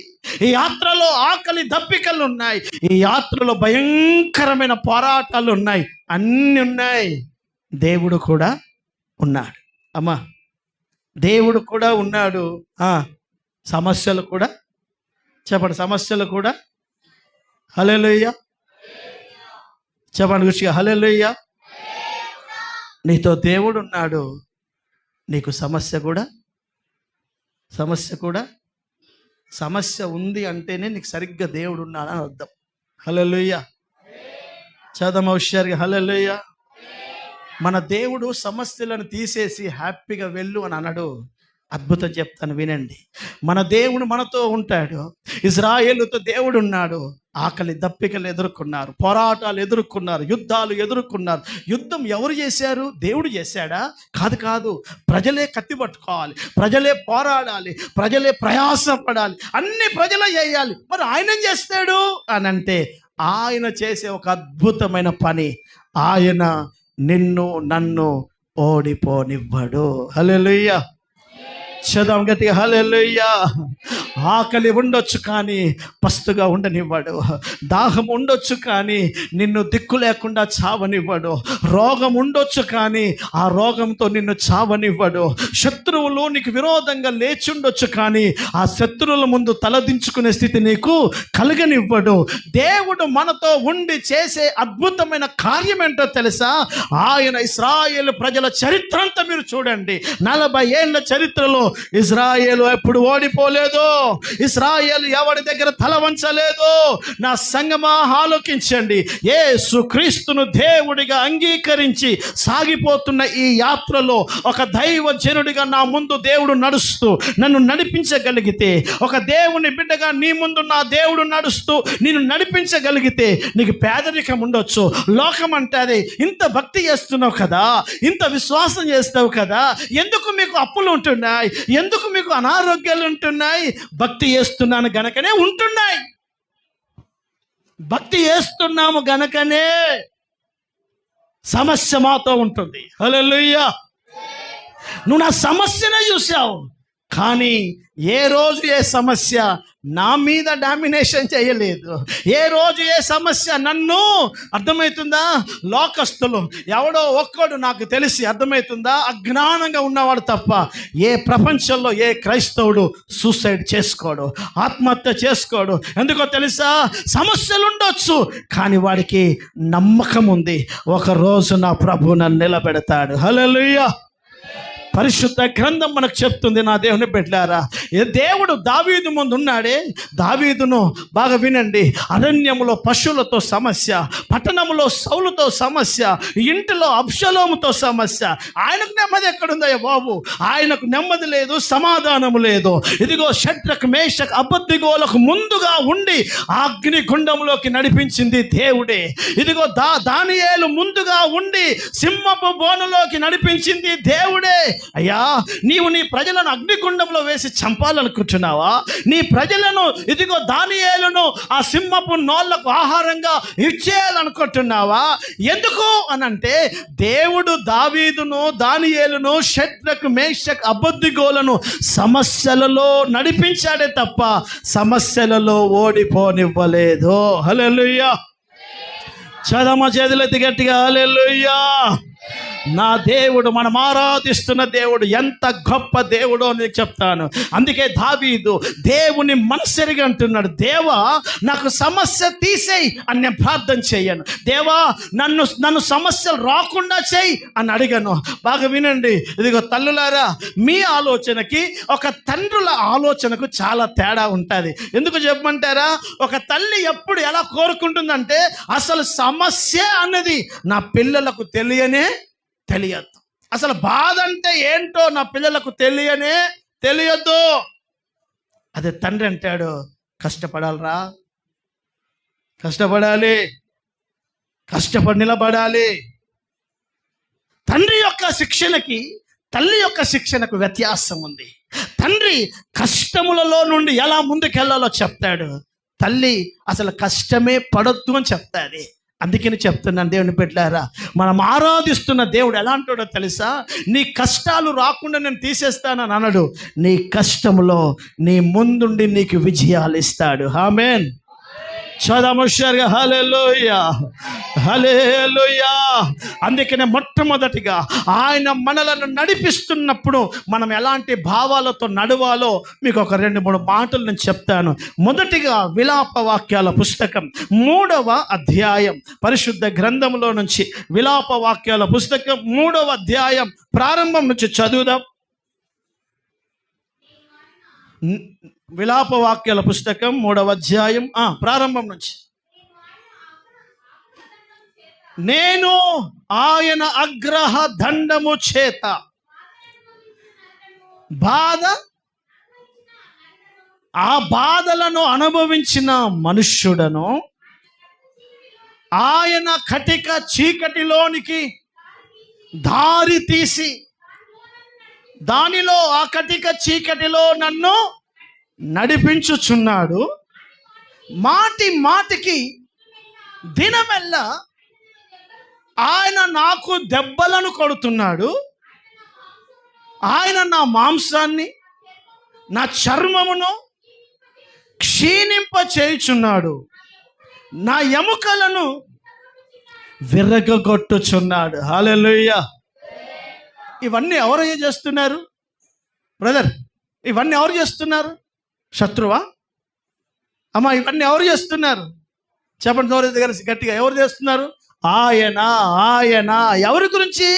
ఈ యాత్రలో ఆకలి దప్పికలు ఉన్నాయి, ఈ యాత్రలో భయంకరమైన పోరాటాలు ఉన్నాయి, అన్నీ ఉన్నాయి. దేవుడు కూడా ఉన్నాడు అమ్మా, దేవుడు కూడా ఉన్నాడు. సమస్యలు కూడా చెప్పండి, సమస్యలు కూడా హల్లెలూయా చెప్పండి గుచ్చిగా హల్లెలూయా. నీతో దేవుడు ఉన్నాడు, నీకు సమస్య కూడా సమస్య ఉంది అంటేనే నీకు సరిగ్గా దేవుడు ఉన్నాడని అర్థం. హల్లెలూయా చదమ హుషారుగా హల్లెలూయా. మన దేవుడు సమస్యలను తీసేసి హ్యాపీగా వెళ్ళు అని అనడు. అద్భుతం చెప్తాను వినండి. మన దేవుడు మనతో ఉంటాడు. ఇశ్రాయేలుతో దేవుడు ఉన్నాడు. ఆకలి దప్పికలు ఎదుర్కొన్నారు, పోరాటాలు ఎదుర్కొన్నారు, యుద్ధాలు ఎదుర్కొన్నారు. యుద్ధం ఎవరు చేశారు? దేవుడు చేశాడా? కాదు. ప్రజలే కత్తి పట్టుకోవాలి, ప్రజలే పోరాడాలి, ప్రజలే ప్రయాసపడాలి, అన్ని ప్రజలే చేయాలి. మరి ఆయన ఏం చేస్తాడు అని అంటే, ఆయన చేసే ఒక అద్భుతమైన పని, ఆయన నిన్ను నన్ను ఓడిపోనివ్వడు. హల్లెలూయా చదవం గట్టిగా హల్లెలూయా. ఆకలి ఉండొచ్చు కానీ పస్తుగా ఉండనివ్వడు, దాహం ఉండొచ్చు కానీ నిన్ను దిక్కు లేకుండా చావనివ్వడు, రోగం ఉండొచ్చు కానీ ఆ రోగంతో నిన్ను చావనివ్వడు, శత్రువులు నీకు విరోధంగా లేచుండొచ్చు కానీ ఆ శత్రువుల ముందు తలదించుకునే స్థితి నీకు కలగనివ్వడు. దేవుడు మనతో ఉండి చేసే అద్భుతమైన కార్యం ఏంటో తెలుసా? ఆయన ఇశ్రాయేలు ప్రజల చరిత్ర అంతా మీరు చూడండి. 40 ఏళ్ల చరిత్రలో ఇశ్రాయేలు ఎప్పుడు ఓడిపోలేదు, ఇశ్రాయేలు ఎవరి దగ్గర తల వంచలేదు. నా సంగమా ఆలోకించండి, యేసు క్రీస్తును దేవుడిగా అంగీకరించి సాగిపోతున్న ఈ యాత్రలో ఒక దైవజనుడిగా నా ముందు దేవుడు నడుస్తూ నన్ను నడిపించగలిగితే, ఒక దేవుని బిడ్డగా నీ ముందు నా దేవుడు నడుస్తూ నిన్ను నడిపించగలిగితే, నీకు పేదరికం ఉండొచ్చు, లోకం అంటే ఇంత భక్తి చేస్తున్నావు కదా, ఇంత విశ్వాసం చేస్తావు కదా, ఎందుకు మీకు అప్పులు ఉంటున్నాయి, ఎందుకు మీకు అనారోగ్యాలు ఉంటున్నాయి? భక్తి చేస్తున్నాను గనకనే ఉంటున్నాయి, భక్తి చేస్తున్నాము గనకనే సమస్య మాతో ఉంటుంది. హల్లెలూయా. నువ్వు నా సమస్యనే చూసావు, కానీ ఏ రోజు ఏ సమస్య నా మీద డామినేషన్ చేయలేదు, ఏ రోజు ఏ సమస్య నన్ను, అర్థమవుతుందా, లోకస్తులు ఎవడో ఒక్కడు నాకు తెలిసి, అర్థమవుతుందా, అజ్ఞానంగా ఉన్నవాడు తప్ప ఏ ప్రపంచంలో ఏ క్రైస్తవుడు సూసైడ్ చేసుకోడు, ఆత్మహత్య చేసుకోడు. ఎందుకో తెలుసా? సమస్యలు ఉండొచ్చు కానీ వాడికి నమ్మకం ఉంది, ఒకరోజు నా ప్రభు నన్ను నిలబెడతాడు. హల్లెలూయా. పరిశుద్ధ గ్రంథం మనకు చెప్తుంది, నా దేవుని బిడ్డలారా, దేవుడు దావీదు ముందు ఉన్నాడే, దావీదును బాగా వినండి. అరణ్యములో పశువులతో సమస్య, పట్టణంలో సౌలుతో సమస్య, ఇంటిలో అబ్షలోముతో సమస్య. ఆయనకు నెమ్మది ఎక్కడుందయ్య బాబు? ఆయనకు నెమ్మది లేదు, సమాధానము లేదు. ఇదిగో షడ్రక్ మేషక్ అబద్దిగోలకు ముందుగా ఉండి అగ్నిగుండంలోకి నడిపించింది దేవుడే. ఇదిగో దానియేలు ముందుగా ఉండి సింహపు బోనులోకి నడిపించింది దేవుడే. అయ్యా, నీవు నీ ప్రజలను అగ్నిగుండంలో వేసి చంపాలనుకుంటున్నావా? నీ ప్రజలను, ఇదిగో దానియేలును ఆ సింహపు నోళ్లకు ఆహారంగా ఇచ్చేయాలనుకుంటున్నావా? ఎందుకు అనంటే, దేవుడు దావీదును, దానియేలును, షడ్రక్ మేషక్ అబద్దిగోలను సమస్యలలో నడిపించాడే తప్ప సమస్యలలో ఓడిపోనివ్వలేదు. హల్లెలూయా. చదమ చేతులెత్తి గట్టిగా హల్లెలూయా. నా దేవుడు, మనం ఆరాధిస్తున్న దేవుడు ఎంత గొప్ప దేవుడో నీకు చెప్తాను. అందుకే దావీదు దేవుని మనసెరిగి అంటున్నాడు, దేవా నాకు సమస్య తీసేయి అని నేను ప్రార్థన చేయను. దేవా నన్ను సమస్యలు రాకుండా చేయి అని అడిగాను. బాగా వినండి, ఇదిగో తల్లులారా, మీ ఆలోచనకి ఒక తండ్రుల ఆలోచనకు చాలా తేడా ఉంటుంది. ఎందుకు చెప్పమంటారా? ఒక తల్లి ఎప్పుడు ఎలా కోరుకుంటుందంటే, అసలు సమస్య అన్నది నా పిల్లలకు తెలియదు. అసలు బాధ అంటే ఏంటో నా పిల్లలకు తెలియదు. అదే తండ్రి అంటాడు, కష్టపడాలిరా, కష్టపడాలి, కష్టపడి నిలబడాలి. తండ్రి యొక్క శిక్షణకి తల్లి యొక్క శిక్షణకు వ్యత్యాసం ఉంది. తండ్రి కష్టములలో నుండి ఎలా ముందుకెళ్లాలో చెప్తాడు, తల్లి అసలు కష్టమే పడొద్దు అని చెప్తాది. అందుకని చెప్తున్నాను దేవుని బిడ్డలారా, మనం ఆరాధిస్తున్న దేవుడు ఎలాంటోడో తెలుసా? నీ కష్టాలు రాకుండా నేను తీసేస్తానని అనడు. నీ కష్టంలో నీ ముందుండి నీకు విజయాలు ఇస్తాడు. ఆమేన్. చదవముషారుగా హల్లెలూయా, హల్లెలూయా. అందుకనే మొట్టమొదటిగా ఆయన మనలను నడిపిస్తున్నప్పుడు మనం ఎలాంటి భావాలతో నడవాలో మీకు ఒక 2-3 మాటలు నేను చెప్తాను. మొదటిగా విలాప వాక్యాల పుస్తకం 3వ అధ్యాయం, పరిశుద్ధ గ్రంథంలో నుంచి విలాప వాక్యాల పుస్తకం 3వ అధ్యాయం ప్రారంభం నుంచి చదువుదాం. విలాప వాక్యాల పుస్తకం 3వ అధ్యాయం ప్రారంభం నుంచి. నేను ఆయన అగ్రహ దండము చేత ఆ బాధలను అనుభవించిన మనుష్యుడను ఆయన కటిక చీకటిలోనికి దారి తీసి దానిలో ఆ కటిక చీకటిలో నన్ను నడిపించుచున్నాడు. మాటి మాటికి దినమెల్లా ఆయన నాకు దెబ్బలను కొడుతున్నాడు. ఆయన నా మాంసాన్ని, నా చర్మమును క్షీణింప చేయుచున్నాడు. నా ఎముకలను విరగొట్టుచున్నాడు. హల్లెలూయా. ఇవన్నీ ఎవరు చేస్తున్నారు బ్రదర్? ఇవన్నీ ఎవరు చేస్తున్నారు? శత్రువా? అమ్మా, ఇవన్నీ ఎవరు చేస్తున్నారు? చెప్పండి దగ్గర గట్టిగా. ఎవరు చేస్తున్నారు? ఆయన. ఎవరి గురించి?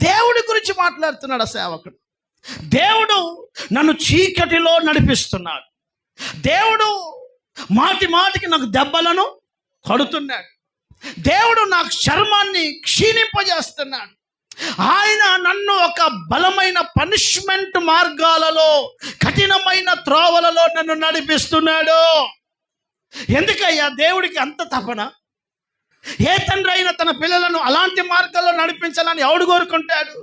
దేవుడి గురించి మాట్లాడుతున్నాడు ఆ సేవకుడు. దేవుడు నన్ను చీకటిలో నడిపిస్తున్నాడు. దేవుడు మాటి మాటికి నాకు దెబ్బలను కొడుతున్నాడు. దేవుడు నాకు చర్మాన్ని క్షీణింపజేస్తున్నాడు. ఆయన నన్ను ఒక బలమైన పనిష్మెంట్ మార్గాలలో, కఠినమైన త్రోవలలో నన్ను నడిపిస్తున్నాడు. ఎందుకయ్యా దేవుడికి అంత తపన? ఏ తండ్రి అయినా తన పిల్లలను అలాంటి మార్గాల్లో నడిపించాలని ఎవడు కోరుకుంటాడు?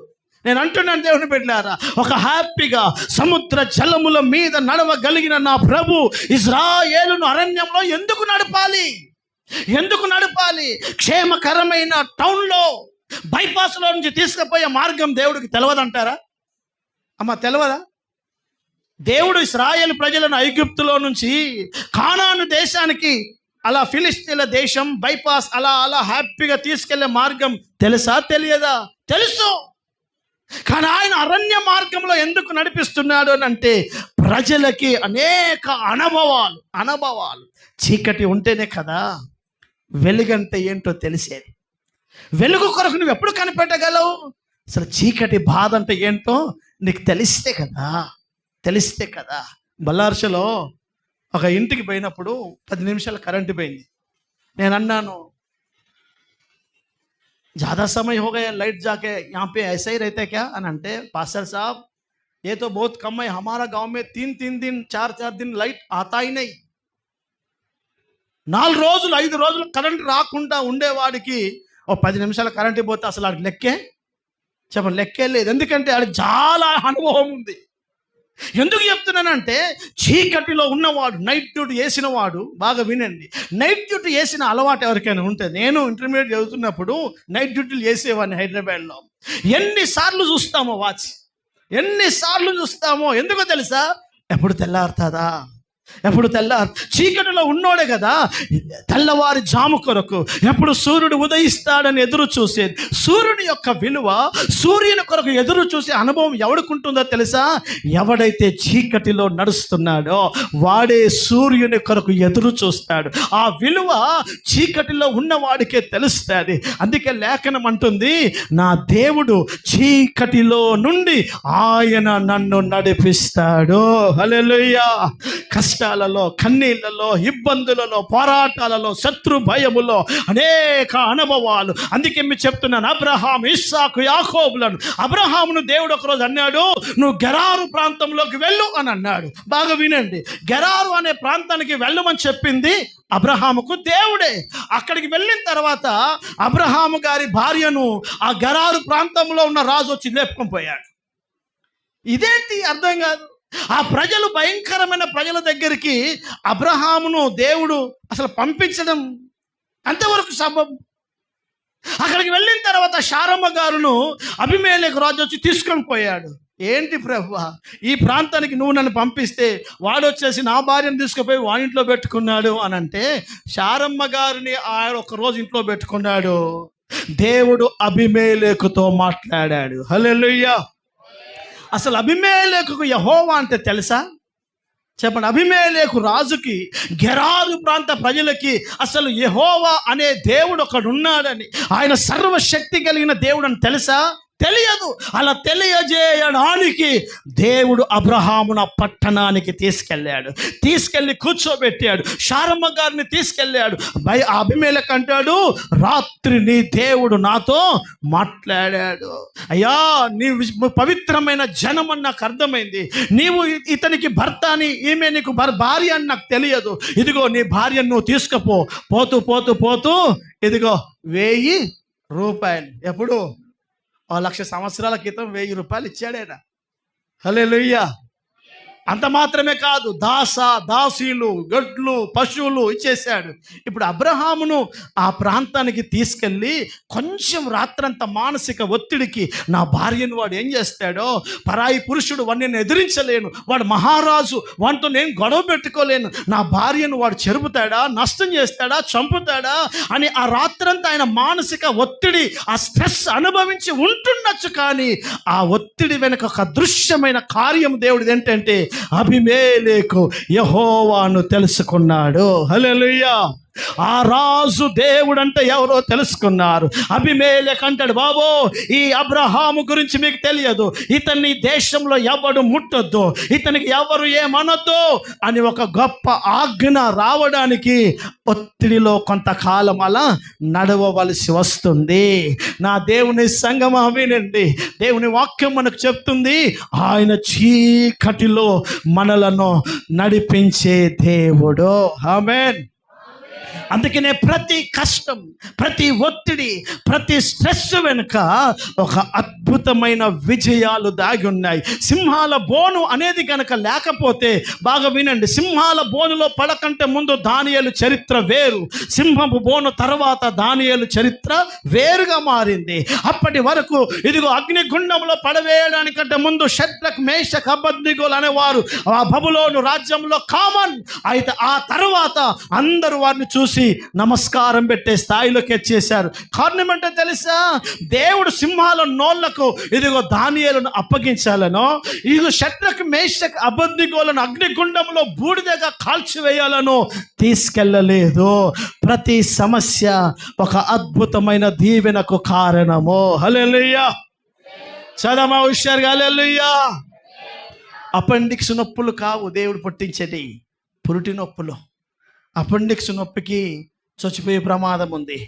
నేను అంటున్నాను దేవుని బిడ్డలారా, ఒక హ్యాపీగా సముద్ర జలముల మీద నడవగలిగిన నా ప్రభు ఇజ్రాయేలును అరణ్యంలో ఎందుకు నడపాలి? క్షేమకరమైన టౌన్లో బైపాస్లో నుంచి తీసుకుపోయే మార్గం దేవుడికి తెలియదంటారా? అమ్మ, తెలియదా? దేవుడు ఇశ్రాయేలు ప్రజలను ఐగుప్తులో నుంచి కానాను దేశానికి, అలా ఫిలిస్తీన్ల దేశం బైపాస్ అలా హ్యాపీగా తీసుకెళ్లే మార్గం తెలుసా? తెలియదా? తెలుసు. కానీ ఆయన అరణ్య మార్గంలో ఎందుకు నడిపిస్తున్నాడు అని అంటే, ప్రజలకి అనేక అనుభవాలు. చీకటి ఉంటేనే కదా వెలుగంటే ఏంటో తెలిసేది. వెలుగు కొరకు నువ్వు ఎప్పుడు కనిపెట్టగలవు? అసలు చీకటి బాధ అంటే ఏంటో నీకు తెలిస్తే కదా. బల్లార్షలో ఒక ఇంటికి పోయినప్పుడు 10 నిమిషాలు కరెంటు పోయింది. నేను అన్నాను, ज़्यादा समय हो गया लाइट जाके, यहाँ पे ऐसा ही रहता है क्या? అని అంటే, पास्टर साहब ये तो बहुत कम है, हमारा गांव में 3 दिन 4 दिन लाइट आता ही नहीं. 4 రోజులు 5 రోజులు కరెంట్ రాకుండా ఉండేవాడికి ఓ 10 నిమిషాలు కరెంట్ పోతే అసలు ఆడికి లెక్కే లేదు. ఎందుకంటే ఆడికి చాలా అనుభవం ఉంది. ఎందుకు చెప్తున్నానంటే, చీకటిలో ఉన్నవాడు, నైట్ డ్యూటీ వేసిన వాడు, బాగా వినండి, నైట్ డ్యూటీ వేసిన అలవాటు ఎవరికైనా ఉంటే, నేను ఇంటర్మీడియట్ చదువుతున్నప్పుడు నైట్ డ్యూటీలు చేసేవాడిని హైదరాబాద్లో. ఎన్నిసార్లు చూస్తామో ఎందుకో తెలుసా? ఎప్పుడు తెల్లారుతుందా, ఎప్పుడు చీకటిలో ఉన్నోడే కదా తెల్లవారి జాము కొరకు ఎప్పుడు సూర్యుడు ఉదయిస్తాడని ఎదురు చూసేది. సూర్యుని యొక్క విలువ, సూర్యుని కొరకు ఎదురు చూసే అనుభవం ఎవడుకుంటుందో తెలుసా? ఎవడైతే చీకటిలో నడుస్తున్నాడో వాడే సూర్యుని కొరకు ఎదురు చూస్తాడు. ఆ విలువ చీకటిలో ఉన్నవాడికే తెలుస్తుంది. అందుకే లేఖనం అంటుంది, నా దేవుడు చీకటిలో నుండి ఆయన నన్ను నడిపిస్తాడు. హల్లెలూయా. కష్టాలలో, కన్నీళ్లలో, ఇబ్బందులలో, పోరాటాలలో, శత్రు భయములో అనేక అనుభవాలు. అందుకే మీరు చెప్తున్నాను, అబ్రహాం, ఇస్సాకు, యాకోబులను, అబ్రహామును దేవుడు ఒకరోజు అన్నాడు, నువ్వు గెరారు ప్రాంతంలోకి వెళ్ళు అని అన్నాడు. బాగా వినండి, గెరారు అనే ప్రాంతానికి వెళ్ళమని చెప్పింది అబ్రహాముకు దేవుడే. అక్కడికి వెళ్ళిన తర్వాత అబ్రహాము గారి భార్యను ఆ గెరారు ప్రాంతంలో ఉన్న రాజు వచ్చి లేపుకొని పోయాడు. ఇదేంటి అర్థం కాదు. ఆ ప్రజలు, భయంకరమైన ప్రజల దగ్గరికి అబ్రహామును దేవుడు అసలు పంపించడం అంతవరకు సబబు. అక్కడికి వెళ్ళిన తర్వాత శారమ్మ గారును అబీమెలెకు రాజు వచ్చి తీసుకొని పోయాడు. ఏంటి ప్రభువా, ఈ ప్రాంతానికి నువ్వు నన్ను పంపిస్తే వాడు వచ్చేసి నా భార్యను తీసుకుపోయి వాడింట్లో పెట్టుకున్నాడు అని అంటే, శారమ్మ గారిని ఆయన ఒకరోజు ఇంట్లో పెట్టుకున్నాడు. దేవుడు అబీమెలెకుతో మాట్లాడాడు. హల్లెలూయా. అసలు అబీమెలెకుకు యెహోవా అంటే తెలుసా? చెప్పండి. అబీమెలెకు రాజుకి, గెరారు ప్రాంత ప్రజలకి అసలు యెహోవా అనే దేవుడు ఒకడు ఉన్నాడని, ఆయన సర్వశక్తి కలిగిన దేవుడు అని తెలుసా? తెలియదు. అలా తెలియజేయడానికి దేవుడు అబ్రహామును ఆ పట్టణానికి తీసుకెళ్ళి కూర్చోబెట్టాడు. శారమ్మ గారిని తీసుకెళ్ళాడు. అబీమెలెకు అంటాడు, రాత్రి నీ దేవుడు నాతో మాట్లాడాడు. అయ్యా, నీ పవిత్రమైన జనం అని నాకు అర్థమైంది. నీవు ఇతనికి భర్త అని, ఈమె నీకు భార్య అని నాకు తెలియదు. ఇదిగో నీ భార్యను నువ్వు తీసుకుపో. పోతూ ఇదిగో 1000 రూపాయలు. ఎప్పుడు? 1,00,000 సంవత్సరాల క్రితం 1000 రూపాయలు ఇచ్చాడేనా? హల్లెలూయా. అంత మాత్రమే కాదు, దాసీలు, గొడ్లు, పశువులు ఇచ్చేశాడు. ఇప్పుడు అబ్రహామును ఆ ప్రాంతానికి తీసుకెళ్ళి కొంచెం రాత్రంతా మానసిక ఒత్తిడికి, నా భార్యను వాడు ఏం చేస్తాడో, పరాయి పురుషుడు, వాడు నేను ఎదిరించలేను, వాడు మహారాజు, వాడితో నేను గొడవ పెట్టుకోలేను, నా భార్యను వాడు చెరుపుతాడా, నష్టం చేస్తాడా, చంపుతాడా అని ఆ రాత్రంతా ఆయన మానసిక ఒత్తిడి, ఆ స్ట్రెస్ అనుభవించి ఉంటుండొచ్చు. కానీ ఆ ఒత్తిడి వెనుక ఒక అదృశ్యమైన కార్యం దేవుడిది ఏంటంటే, అబీమెలెకు యెహోవాను తెలుసుకున్నాడు. హల్లెలూయా. ఆ రాజు దేవుడు అంటే ఎవరో తెలుసుకున్నారు. అబీమెలెకు అంటాడు, బాబో, ఈ అబ్రహాము గురించి మీకు తెలియదు, ఇతన్ని దేశంలో ఎవడు ముట్టొద్దు, ఇతనికి ఎవరు ఏమనొద్దు అని ఒక గొప్ప ఆజ్ఞ రావడానికి ఒత్తిడిలో కొంతకాలం అలా నడవవలసి వస్తుంది. నా దేవుని సంగమా వినండి, దేవుని వాక్యం మనకు చెప్తుంది, ఆయన చీకటిలో మనలను నడిపించే దేవుడు. ఆమేన్. అందుకనే ప్రతి కష్టం, ప్రతి ఒత్తిడి, ప్రతి స్ట్రెస్ వెనుక ఒక అద్భుతమైన విజయాలు దాగి ఉన్నాయి. సింహాల బోను అనేది కనుక లేకపోతే, బాగా వినండి, సింహాల బోనులో పడకంటే ముందు దానియేలు చరిత్ర వేరు, సింహపు బోను తర్వాత దానియేలు చరిత్ర వేరుగా మారింది. అప్పటి వరకు ఇదిగో అగ్నిగుండంలో పడవేయడానికంటే ముందు షద్రక్, మేషక్, అబేద్నెగోలు అనేవారు ఆ బబులోను రాజ్యంలో కామన్. అయితే ఆ తర్వాత అందరూ వారిని చూసి నమస్కారం పెట్టే స్థాయిలోకి వచ్చేశారు. కారణం అంటే తెలుసా? దేవుడు సింహాల నోళ్లకు ఇదిగో దానియేలును అప్పగించాలనో, ఇదిగో షద్రక్, మేషక్, అబేద్నెగోలను అగ్నిగుండంలో బూడిదగా కాల్చివేయాలనో తీసుకెళ్ళలేదు. ప్రతి సమస్య ఒక అద్భుతమైన దీవెనకు కారణము. హల్లెలూయా. చదమా హుషారుగా హల్లెలూయా. అపెండిక్స్ నొప్పులు కావు దేవుడు పుట్టించేది, పురుటి నొప్పులు. అపెండిక్స్ నొప్పికి చచ్చిపోయే ప్రమాదం ఉంది.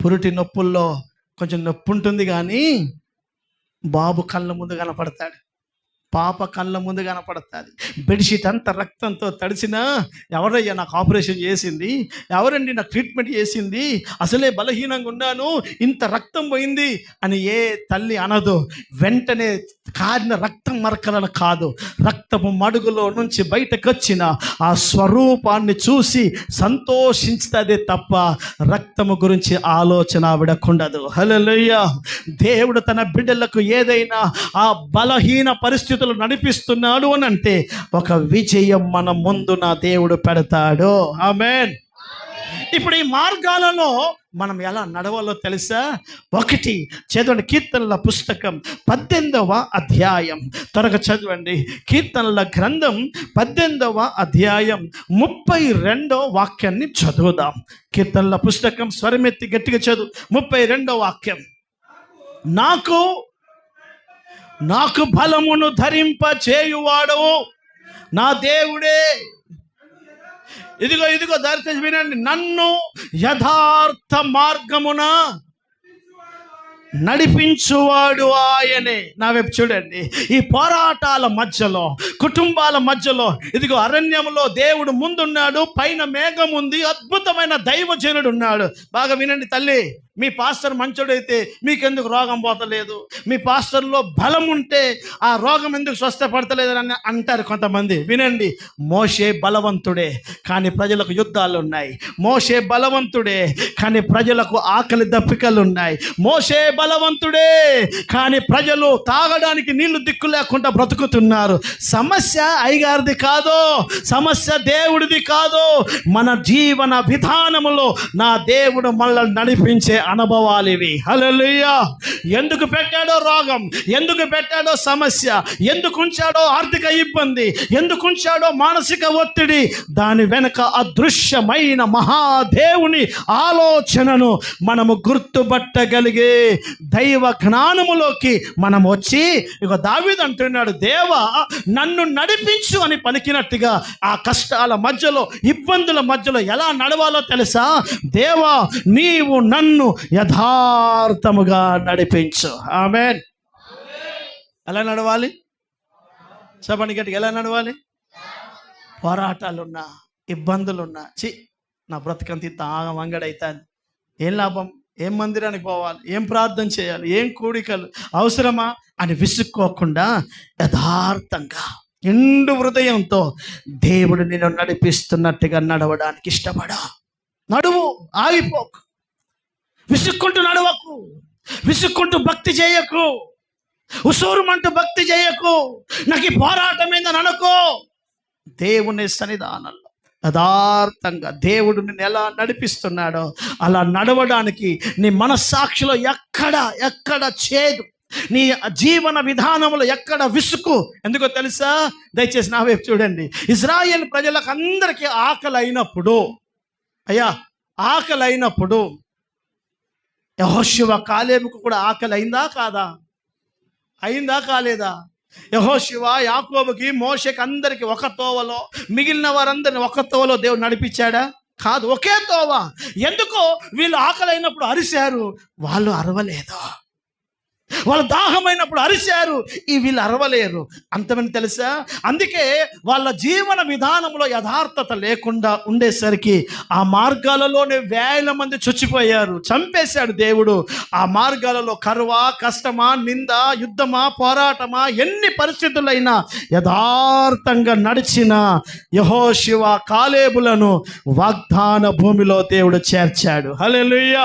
పురుటి నొప్పుల్లో కొంచెం నొప్పి ఉంటుంది, కానీ బాబు కళ్ళ ముందు కనపడతాడు, పాప కళ్ళ ముందు కనపడుతుంది. బెడ్షీట్ అంతా రక్తంతో తడిసినా, ఎవరయ్యా నాకు ఆపరేషన్ చేసింది, ఎవరండి నాకు ట్రీట్మెంట్ చేసింది, అసలే బలహీనంగా ఉన్నాను, ఇంత రక్తం పోయింది అని ఏ తల్లి అనదు. వెంటనే కారిన రక్తం మరకలను కాదు, రక్తపు మడుగులో నుంచి బయటకు వచ్చిన ఆ స్వరూపాన్ని చూసి సంతోషించుతుంది తప్ప రక్తము గురించి ఆలోచన ఆవిడకుండదు. హల్లెలూయా. దేవుడు తన బిడ్డలకు ఏదైనా ఆ బలహీన పరిస్థితి పరిస్థితులు నడిపిస్తున్నాడు అని అంటే ఒక విజయం మన ముందు నా దేవుడు పెడతాడు. ఆమేన్. ఇప్పుడు ఈ మార్గాలలో మనం ఎలా నడవాలో తెలుసా? ఒకటి చదవండి, కీర్తనల పుస్తకం 18వ అధ్యాయం. త్వరగా చదవండి. కీర్తనల గ్రంథం 18వ అధ్యాయం 32వ వాక్యాన్ని చదువుదాం. కీర్తనల పుస్తకం స్వరమెత్తి గట్టిగా చదువు. 32వ వాక్యం. నాకు బలమును ధరింప చేయువాడవు నా దేవుడే. ఇదిగో దయచేసి వినండి. నన్ను యథార్థ మార్గమున నడిపించువాడు ఆయనే. నా వైపు చూడండి. ఈ పోరాటాల మధ్యలో, కుటుంబాల మధ్యలో, ఇదిగో అరణ్యంలో దేవుడు ముందున్నాడు, పైన మేఘం ఉంది, అద్భుతమైన దైవజనుడు ఉన్నాడు. బాగా వినండి తల్లి, మీ పాస్టర్ మంచోడైతే మీకెందుకు రోగం పోతలేదు? మీ పాస్టర్లో బలం ఉంటే ఆ రోగం ఎందుకు స్వస్థపడతలేదని అంటారు కొంతమంది. వినండి, మోషే బలవంతుడే కానీ ప్రజలకు యుద్ధాలు ఉన్నాయి. మోషే బలవంతుడే కానీ ప్రజలకు ఆకలి దప్పికలు ఉన్నాయి. మోషే బలవంతుడే కానీ ప్రజలు తాగడానికి నీళ్లు దిక్కు లేకుండా బ్రతుకుతున్నారు. సమస్య అయ్యగారిది కాదు, సమస్య దేవుడిది కాదు. మన జీవన విధానములో నా దేవుడు మనల్ని నడిపించే అనుభవాలు ఇవి. హల్లెలూయా. ఎందుకు పెట్టాడో రోగం, ఎందుకు పెట్టాడో సమస్య, ఎందుకు ఉంచాడో ఆర్థిక ఇబ్బంది, ఎందుకు ఉంచాడో మానసిక ఒత్తిడి, దాని వెనుక అదృశ్యమైన మహాదేవుని ఆలోచనను మనము గుర్తుపట్టగలిగే దైవ జ్ఞానములోకి మనం వచ్చి, ఇక దావీదు అంటున్నాడు, దేవా నన్ను నడిపించు అని పలికినట్టుగా ఆ కష్టాల మధ్యలో, ఇబ్బందుల మధ్యలో ఎలా నడవాలో తెలుసా? దేవా నీవు నన్ను యథార్థముగా నడిపించు. ఆమేన్. ఎలా నడవాలి? చెప్పండి గట్టిగా, ఎలా నడవాలి? పోరాటాలున్నా, ఇబ్బందులున్నా, నా బ్రతకంత ఇంత ఆగమంగడైతాను, ఏం లాభం, ఏం మందిరానికి పోవాలి, ఏం ప్రార్థన చేయాలి, ఏం కూడికలు అవసరమా అని విసుక్కోకుండా యథార్థంగా నిండు హృదయంతో దేవుడు నిన్ను నడిపిస్తున్నట్టుగా నడవడానికి ఇష్టపడా. నడువు, ఆగిపోకు. విసుక్కుంటూ నడవకు, విసుక్కుంటూ భక్తి చేయకు, ఉసూరుమంటూ భక్తి చేయకు. నాకు ఈ పోరాటం ఏందని అనుకో. దేవుని సన్నిధానంలో యథార్థంగా దేవుడు నిన్ను ఎలా నడిపిస్తున్నాడో అలా నడవడానికి నీ మనస్సాక్షిలో ఎక్కడ చేదు, నీ జీవన విధానంలో ఎక్కడ విసుకు. ఎందుకో తెలుసా? దయచేసి నా వైపు చూడండి. ఇజ్రాయేల్ ప్రజలకు అందరికీ ఆకలి అయినప్పుడు, ఆకలి అయినప్పుడు యెహోషువ కాలేబుకు కూడా ఆకలి అయిందా కాదా? అయిందా కాలేదా? యెహోషువ యాకోబుకి మోషేకి అందరికి ఒక తోవలో, మిగిలిన వారందరిని ఒక తోవలో దేవుడు నడిపించాడా? కాదు, ఒకే తోవ. ఎందుకో వీళ్ళు ఆకలి అయినప్పుడు అరిశారు, వాళ్ళు అరవలేదు. వాళ్ళు దాహమైనప్పుడు అరిశారు, వీళ్ళు అరవలేరు. అంతమని తెలుసా? అందుకే వాళ్ళ జీవన విధానంలో యథార్థత లేకుండా ఉండేసరికి ఆ మార్గాలలోనే వేల మంది చచ్చిపోయారు, చంపేశాడు దేవుడు. ఆ మార్గాలలో కరువా, కష్టమా, నింద, యుద్ధమా, పోరాటమా, ఎన్ని పరిస్థితులైనా యథార్థంగా నడిచిన యెహోషువ కాలేబులను వాగ్దాన భూమిలో దేవుడు చేర్చాడు. హల్లెలూయా.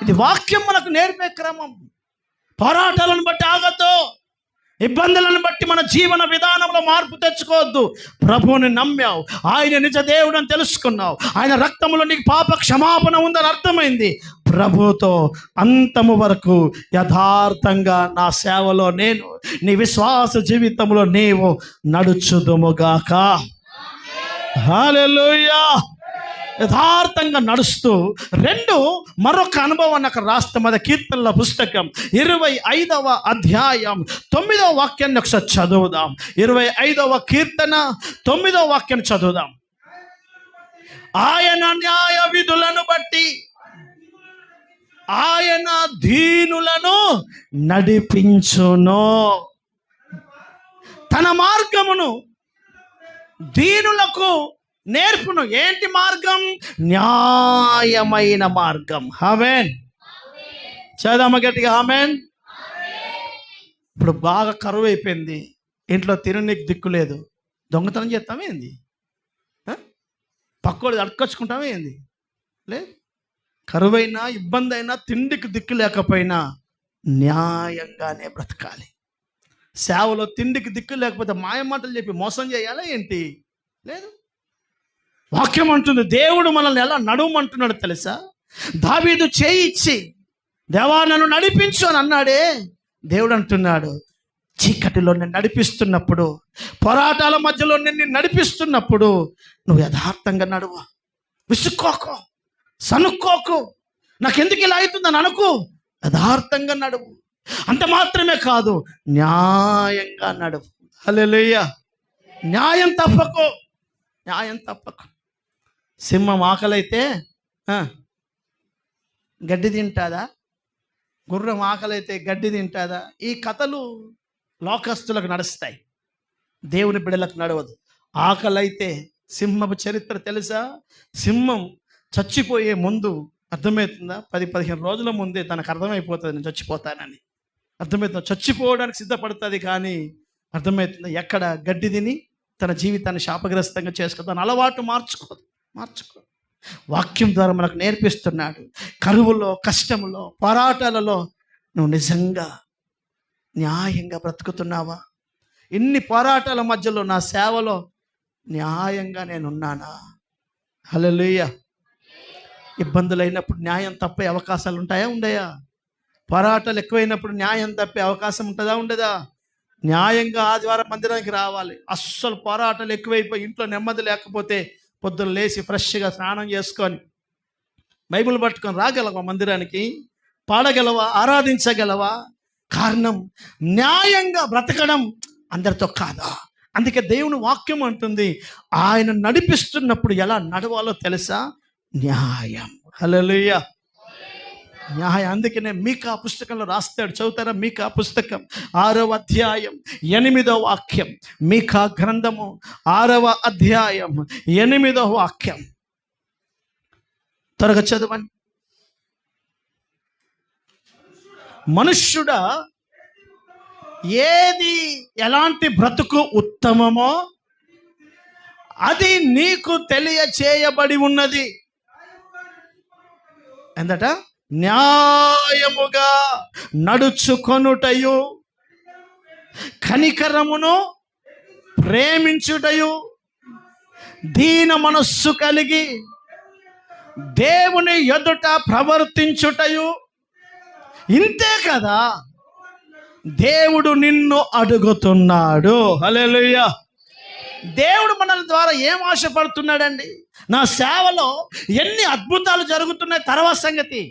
ఇది వాక్యం మనకు నేర్పే క్రమం. పోరాటాలను బట్టి ఆగద్దు, ఇబ్బందులను బట్టి మన జీవన విధానంలో మార్పు తెచ్చుకోవద్దు. ప్రభువుని నమ్మావు, ఆయన నిజ దేవుడు అని తెలుసుకున్నావు, ఆయన రక్తములో నీకు పాప క్షమాపణ ఉందని అర్థమైంది. ప్రభుతో అంతము వరకు యథార్థంగా నా సేవలో నేను, నీ విశ్వాస జీవితంలో నీవు నడుచుదుముగాక. హల్లెలూయా. యథార్థంగా నడుస్తూ మరొక అనుభవాన్ని అక్కడ రాస్తాం. అది కీర్తనల పుస్తకం 25వ అధ్యాయం 9వ వాక్యాన్ని ఒకసారి చదువుదాం. 25వ కీర్తన 9వ వాక్యాన్ని చదువుదాం. ఆయన న్యాయ విధులను బట్టి ఆయన దీనులను నడిపించును, తన మార్గమును దీనులకు నేర్పును. ఏంటి మార్గం? న్యాయమైన మార్గం. ఆమేన్. చదవమ్మ గట్టిగా ఆమేన్. ఇప్పుడు బాగా కరువు అయిపోయింది, ఇంట్లో తిననీకి దిక్కు లేదు, దొంగతనం చేస్తామే ఏంది? పక్కోడు అడకొచ్చుకుంటామే ఏంది? లేదు. కరువైనా, ఇబ్బంది అయినా, తిండికి దిక్కు లేకపోయినా న్యాయంగానే బ్రతకాలి. సేవలో తిండికి దిక్కు లేకపోతే మాయమాటలు చెప్పి మోసం చేయాలా ఏంటి? లేదు. వాక్యం అంటుంది దేవుడు మనల్ని ఎలా నడువమంటున్నాడు తెలుసా? దావీదు చేయి ఇచ్చి దేవా నన్ను నడిపించు అని అన్నాడే. దేవుడు అంటున్నాడు చీకటిలో నేను నడిపిస్తున్నప్పుడు, పోరాటాల మధ్యలో నేను నడిపిస్తున్నప్పుడు నువ్వు యథార్థంగా నడువు, విసుక్కోకు, సనుక్కోకు, నాకెందుకు ఇలా అవుతుందని అనుకో, యథార్థంగా నడువు. అంత మాత్రమే కాదు, న్యాయంగా నడువు. హల్లెలూయా. న్యాయం తప్పకు, న్యాయం తప్పకు. సింహం ఆకలైతే గడ్డి తింటాదా? గుర్రం ఆకలైతే గడ్డి తింటాదా? ఈ కథలు లోకస్తులకు నడుస్తాయి, దేవుని బిడ్డలకు నడవదు. ఆకలైతే సింహపు చరిత్ర తెలుసా? సింహం చచ్చిపోయే ముందు అర్థమవుతుందా? 10-15 రోజుల ముందే తనకు అర్థమైపోతుంది నేను చచ్చిపోతానని. అర్థమవుతుందా? చచ్చిపోవడానికి సిద్ధపడుతుంది, కానీ అర్థమవుతుందా ఎక్కడ గడ్డి తిని తన జీవితాన్ని శాపగ్రస్తంగా చేసుకో, తన అలవాటు మార్చుకో. వాక్యం ద్వారా మనకు నేర్పిస్తున్నాడు. కరువులో, కష్టములో, పోరాటాలలో నువ్వు నిజంగా న్యాయంగా బ్రతుకుతున్నావా? ఇన్ని పోరాటాల మధ్యలో నా సేవలో న్యాయంగా నేనున్నానా? హల్లెలూయా. ఇబ్బందులు అయినప్పుడు న్యాయం తప్పే అవకాశాలు ఉంటాయా? ఉండయా? పోరాటాలు ఎక్కువైనప్పుడు న్యాయం తప్పే అవకాశం ఉంటుందా? ఉండదా? న్యాయంగా ఆదివారం మందిరానికి రావాలి. అస్సలు పోరాటాలు ఎక్కువైపోయి ఇంట్లో నెమ్మది లేకపోతే పొద్దున్న లేచి ఫ్రెష్గా స్నానం చేసుకొని బైబిల్ పట్టుకొని రాగలవా? మందిరానికి పాడగలవా? ఆరాధించగలవా? కారణం న్యాయంగా బ్రతకడం అందరితో కాదా? అందుకే దేవుని వాక్యం అంటుంది ఆయన నడిపిస్తున్నప్పుడు ఎలా నడవాలో తెలుసా? న్యాయం. హల్లెలూయా. న్యాయం. అందుకనే మీకా పుస్తకంలో రాస్తాడు, చదువుతారా? మీకా పుస్తకం 6వ అధ్యాయం 8వ వాక్యం. మీకా గ్రంథము 6వ అధ్యాయం 8వ వాక్యం. త్వరగా చదవండి. మనుష్యుడా, ఏది ఎలాంటి బ్రతుకు ఉత్తమమో అది నీకు తెలియచేయబడి ఉన్నది. ఎందట? న్యాయముగా నడుచుకొనుటయు, కనికరమును ప్రేమించుటయు, దీన మనస్సు కలిగి దేవుని ఎదుట ప్రవర్తించుటయు. ఇంతే కదా దేవుడు నిన్ను అడుగుతున్నాడు. హల్లెలూయా. దేవుడు మన ద్వారా ఏం ఆశపడుతున్నాడండి? నా సేవలో ఎన్ని అద్భుతాలు జరుగుతున్నాయి తర్వాత సంగతి.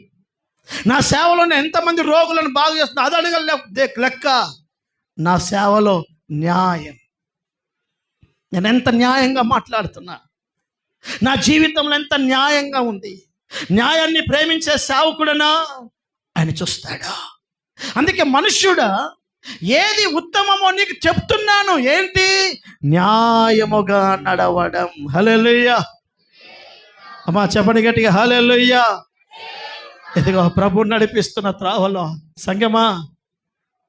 నా సేవలో ఎంతమంది రోగులను బాగు చేస్తున్నా అది అడగలే లెక్క. నా సేవలో న్యాయం, నేను ఎంత న్యాయంగా మాట్లాడుతున్నా, నా జీవితంలో ఎంత న్యాయంగా ఉంది. న్యాయాన్ని ప్రేమించే సేవకుడనా ఆయన చూస్తాడా? అందుకే మనుష్యుడా, ఏది ఉత్తమమో నీకు చెప్తున్నాను. ఏంటి? న్యాయముగా నడవడం. హల్లెలూయా. అమ్మా చెప్పండి గట్టిగా, హల్లెలూయా. ఇదిగో ప్రభు నడిపిస్తున్న త్రావలో సంగమా,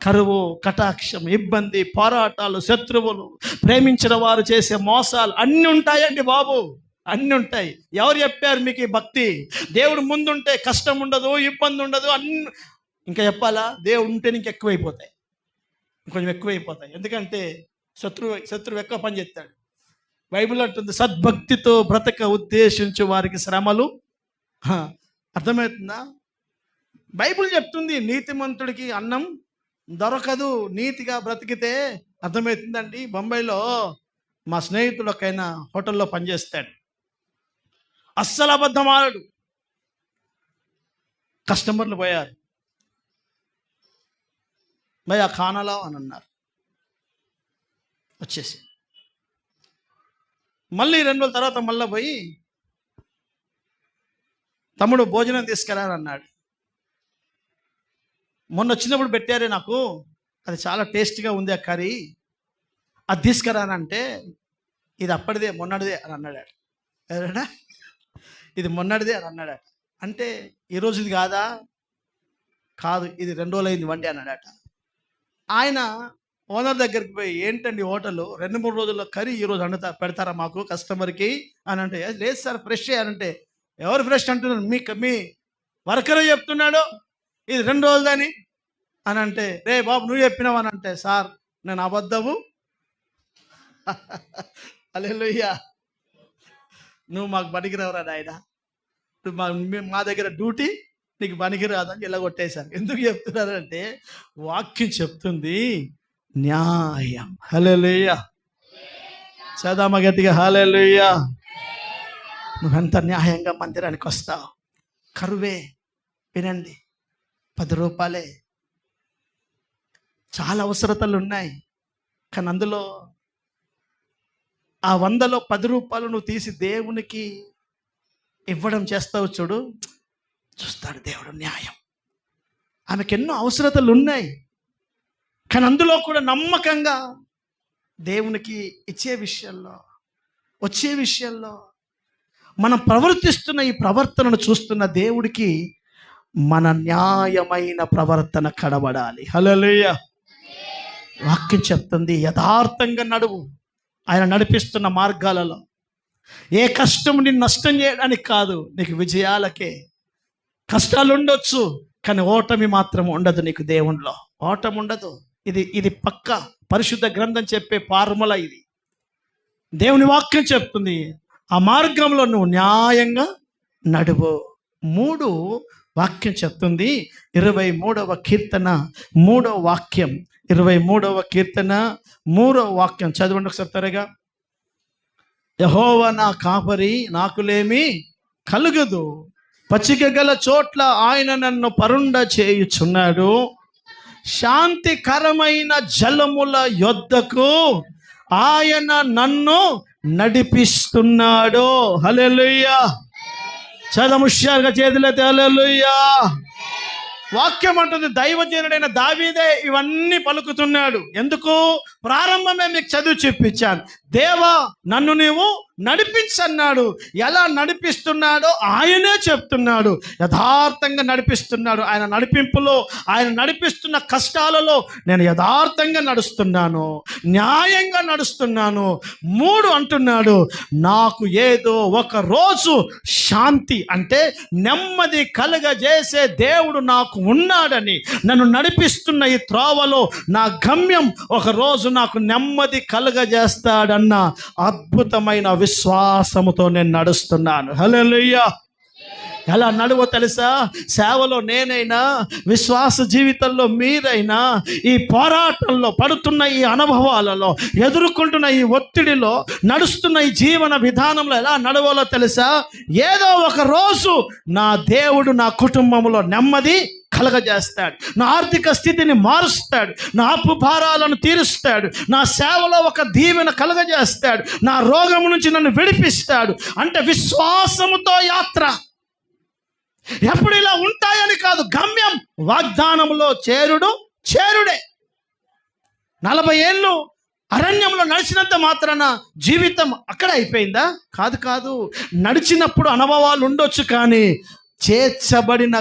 కరువు, కటాక్షం, ఇబ్బంది, పోరాటాలు, శత్రువులు, ప్రేమించిన వారు చేసే మోసాలు అన్నీ ఉంటాయండి బాబు, అన్నీ ఉంటాయి. ఎవరు చెప్పారు మీకు ఈ భక్తి? దేవుడు ముందుంటే కష్టం ఉండదు, ఇబ్బంది ఉండదు. ఇంకా చెప్పాలా? దేవుడు ఉంటే నీకు ఎక్కువైపోతాయి, కొంచెం ఎక్కువైపోతాయి. ఎందుకంటే శత్రువు ఎక్కువ పని చేస్తాడు. బైబిల్ అంటుంది సద్భక్తితో బ్రతక ఉద్దేశించు వారికి శ్రమలు. అర్థమవుతుందా? బైబిల్ చెప్తుంది నీతిమంతుడికి అన్నం దొరకదు, నీతిగా బ్రతికితే. అర్థమవుతుందండి. బొంబాయిలో మా స్నేహితుడు ఒకైనా హోటల్లో పనిచేస్తాడు, అస్సలు అబద్ధం ఆడాడు. కస్టమర్లు పోయారు, భయ్యా ఖానాలో అని అన్నారు, వచ్చేసి మళ్ళీ 2 రోజుల తర్వాత మళ్ళీ పోయి తమ్ముడు భోజనం తీసుకురా అన్నాడు. మొన్న వచ్చినప్పుడు పెట్టారే నాకు, అది చాలా టేస్ట్గా ఉంది ఆ కర్రీ, అది తీసుకురానంటే ఇది అప్పటిదే మొన్నటిదే అని అన్నాడు. ఎవరైనా ఇది మొన్నటిదే అని అన్నాడట. అంటే ఈరోజు ఇది కాదా? కాదు, ఇది 2 రోజులు అయింది వండి అన్నాడట. ఆయన ఓనర్ దగ్గరికి పోయి ఏంటండి హోటల్ 2-3 రోజుల్లో కర్రీ ఈరోజు పెడతారా మాకు కస్టమర్కి అని అంటే, లేదు సార్ ఫ్రెష్ అంటే. ఎవరు ఫ్రెష్ అంటున్నారు? మీ వర్కరే చెప్తున్నాడు ఇది 2 రోజులని అని అంటే, రే బాబు నువ్వు చెప్పినావు అని అంటే, సార్ నేను అబద్ధము హల్లెలూయా. నువ్వు మాకు పనికిరావురా నాయన, నువ్వు మా దగ్గర డ్యూటీ నీకు పనికిరాదని ఇలా కొట్టేశారు. ఎందుకు చెప్తున్నారంటే వాక్యం చెప్తుంది న్యాయం. హల్లెలూయా. చదవమ్మ గట్టిగా హల్లెలూయా. నువ్వెంత న్యాయంగా మందిరానికి వస్తావు. కరువే, వినండి, 10 రూపాయలే. చాలా అవసరతలు ఉన్నాయి, కానీ అందులో ఆ 100లో 10 రూపాయలు నువ్వు తీసి దేవునికి ఇవ్వడం చేస్తావు చూడు, చూస్తాడు దేవుడు న్యాయం. ఆమెకు ఎన్నో అవసరతలు ఉన్నాయి, కానీ అందులో కూడా నమ్మకంగా దేవునికి ఇచ్చే విషయంలో, వచ్చే విషయంలో మనం ప్రవర్తిస్తున్న ఈ ప్రవర్తనను చూస్తున్న దేవుడికి మన న్యాయమైన ప్రవర్తన కనబడాలి. హల్లెలూయా. వాక్యం చెప్తుంది యథార్థంగా నడువు ఆయన నడిపిస్తున్న మార్గాలలో. ఏ కష్టం నిన్ను నష్టం చేయడానికి కాదు, నీకు విజయాలకే. కష్టాలు ఉండొచ్చు, కానీ ఓటమి మాత్రం ఉండదు. నీకు దేవునిలో ఓటమి ఉండదు. ఇది పక్క పరిశుద్ధ గ్రంథం చెప్పే ఫార్ములా. ఇది దేవుని వాక్యం చెప్తుంది. ఆ మార్గంలో నువ్వు న్యాయంగా నడువు. 3 వాక్యం చెప్తుంది. 23వ కీర్తన 3వ వాక్యం. 23వ కీర్తన 3వ వాక్యం చదవండి ఒకసారి త్వరగా. యెహోవా నా కాపరి, నాకులేమి కలుగదు. పచ్చిక గల చోట్ల ఆయన నన్ను పరుండ చేయుచున్నాడు. శాంతికరమైన జలముల యొద్దకు ఆయన నన్ను నడిపిస్తున్నాడు. హల్లెలూయా. చదవము హుషారుగా చేతులైతే హల్లెలూయా. వాక్యం అంటుంది దైవజనుడైన దావీదే ఇవన్నీ పలుకుతున్నాడు. ఎందుకు? ప్రారంభమే మీకు చదువు చెప్పించాను. దేవా నన్ను నీవు నడిపించన్నాడు. ఎలా నడిపిస్తున్నాడో ఆయనే చెప్తున్నాడు. యథార్థంగా నడిపిస్తున్నాడు. ఆయన నడిపింపులో, ఆయన నడిపిస్తున్న కష్టాలలో నేను యథార్థంగా నడుస్తున్నాను, న్యాయంగా నడుస్తున్నాను. 3 అంటున్నాడు, నాకు ఏదో ఒక రోజు శాంతి అంటే నెమ్మది కలుగజేసే దేవుడు నాకు ఉన్నాడని, నన్ను నడిపిస్తున్న ఈ త్రోవలో నా గమ్యం ఒక రోజు నాకు నెమ్మది కలుగజేస్తాడన్న అద్భుతమైన విశ్వాసముతో నేను నడుస్తున్నాను. హల్లెలూయా. ఎలా నడువో తెలుసా? సేవలో నేనైనా, విశ్వాస జీవితంలో మీరైనా, ఈ పోరాటంలో పడుతున్న ఈ అనుభవాలలో, ఎదుర్కొంటున్న ఈ ఒత్తిడిలో, నడుస్తున్న ఈ జీవన విధానంలో ఎలా నడవాలో తెలుసా? ఏదో ఒక రోజు నా దేవుడు నా కుటుంబంలో నెమ్మది కలగజేస్తాడు. నా ఆర్థిక స్థితిని మారుస్తాడు. నా అప్పు భారాలను తీరుస్తాడు. నా సేవలో ఒక దీవెన కలగజేస్తాడు. నా రోగం నుంచి నన్ను విడిపిస్తాడు. అంటే విశ్వాసముతో యాత్ర. ఎప్పుడు ఇలా ఉంటాయని కాదు, గమ్యం వాగ్దానంలో చేరుడే. 40 ఏళ్ళు అరణ్యంలో నడిచినంత మాత్రాన జీవితం అక్కడ అయిపోయిందా? కాదు. నడిచినప్పుడు అనుభవాలు ఉండొచ్చు, కానీ చేర్చబడిన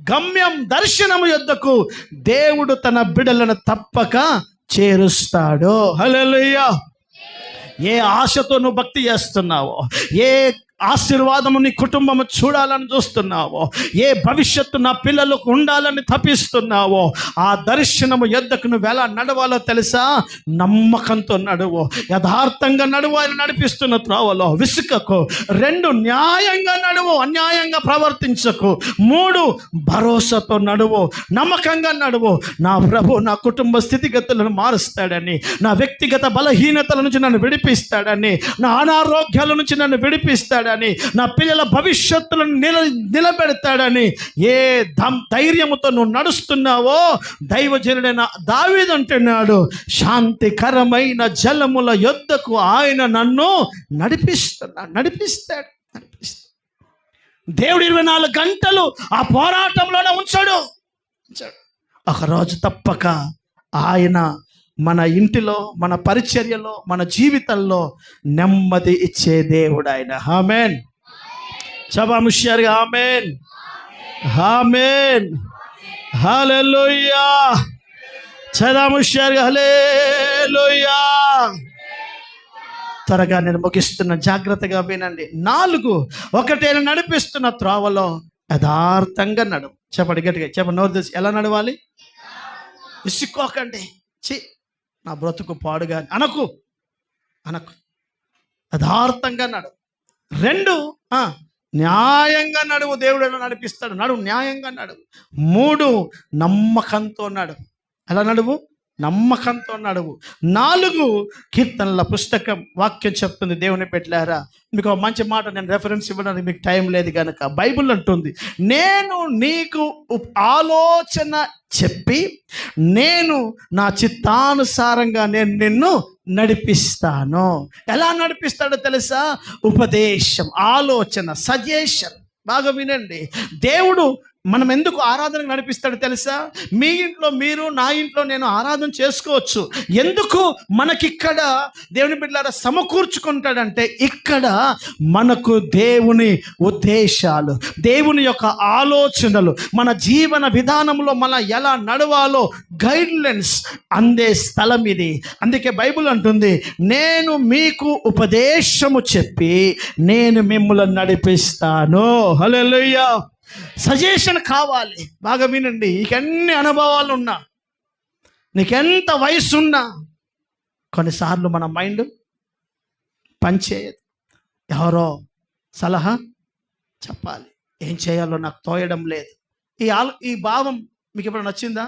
గమ్యం దర్శనము యొద్దకు దేవుడు తన బిడ్డలను తప్పక చేరుస్తాడు. హల్లెలూయా. ఏ ఆశతో నువ్వు భక్తి చేస్తున్నావో, ఏ ఆశీర్వాదము నీ కుటుంబము చూడాలని చూస్తున్నావో, ఏ భవిష్యత్తు నా పిల్లలకు ఉండాలని తపిస్తున్నావో, ఆ దర్శనము యొద్దకు నువ్వు ఎలా నడవాలో తెలుసా? నమ్మకంతో నడువు, యథార్థంగా నడువు. ఆయన నడిపిస్తున్న త్రోవలో విసుకకు. 2 న్యాయంగా నడువు, అన్యాయంగా ప్రవర్తించకు. 3 భరోసాతో నడువు, నమ్మకంగా నడువు. నా ప్రభు నా కుటుంబ స్థితిగతులను మారుస్తాడని, నా వ్యక్తిగత బలహీనతల నుంచి నన్ను విడిపిస్తాడని, నా అనారోగ్యాల నుంచి నన్ను విడిపిస్తాడని, నా పిల్లల భవిష్యత్తులను నిలబెడతాడని ఏ ధైర్యముతో నువ్వు నడుస్తున్నావో, దైవజనుడైన దావీదు అంటున్నాడు, శాంతికరమైన జలముల యొద్దకు ఆయన నన్ను నడిపిస్తాడు. దేవుడు 24 గంటలు ఆ పోరాటంలోనే ఉంచాడు. ఒకరోజు తప్పక ఆయన మన ఇంటిలో, మన పరిచర్యలో, మన జీవితంలో నెమ్మది ఇచ్చే దేవుడు ఆయన. ఆమేన్. చబాముష్యారుగా ఆమేన్, ఆమేన్, హల్లెలూయా. చదాముష్యారుగా హల్లెలూయా. త్వరగా నేను ముగిస్తున్న, జాగ్రత్తగా వినండి. 4 ఒకటేను నడిపిస్తున్న త్రోవలో యథార్థంగా నడువు. చెప్పండి గట్టిగా, చెప్పండి, నోరు తెచ్చి. ఎలా నడవాలి? విసుక్కోకండి. చి నా బ్రతుకు పాడుగా అనకు అనకు. యథార్థంగా నడువు. 2 న్యాయంగా నడువు. దేవుడు ఎలా నడిపిస్తాడు? నడువు, న్యాయంగా నడువు. 3 నమ్మకంతో నడువు. ఎలా నడువు? నమ్మకంతో నడువు. 4 కీర్తనల పుస్తకం వాక్యం చెప్తుంది. దేవుని పెట్టారా, మీకు ఒక మంచి మాట నేను రెఫరెన్స్ ఇవ్వడానికి మీకు టైం లేదు కనుక, బైబిల్ అంటుంది, నేను నీకు ఆలోచన చెప్పి నేను నా చిత్తానుసారంగా నేను నిన్ను నడిపిస్తాను. ఎలా నడిపిస్తాడో తెలుసా? ఉపదేశం, ఆలోచన, సజెషన్. బాగా వినండి. దేవుడు మనం ఎందుకు ఆరాధనకు నడిపిస్తాడో తెలుసా? మీ ఇంట్లో మీరు, నా ఇంట్లో నేను ఆరాధన చేసుకోవచ్చు. ఎందుకు మనకిక్కడ దేవుని బిడ్డలారా సమకూర్చుకుంటాడంటే, ఇక్కడ మనకు దేవుని ఉద్దేశాలు, దేవుని యొక్క ఆలోచనలు, మన జీవన విధానంలో మనం ఎలా నడవాలో గైడ్లైన్స్ అందే స్థలం ఇది. అందుకే బైబిల్ అంటుంది, నేను మీకు ఉపదేశము చెప్పి నేను మిమ్మల్ని నడిపిస్తాను. హల్లెలూయా. సజెషన్ కావాలి. బాగా వినండి. నీకెన్ని అనుభవాలు ఉన్నా, నీకెంత వయసు ఉన్నా, కొన్నిసార్లు మన మైండ్ పనిచేయదు. ఎవరో సలహా చెప్పాలి, ఏం చేయాలో నాకు తోయడం లేదు. ఈ భావం మీకు ఎప్పుడు నచ్చిందా?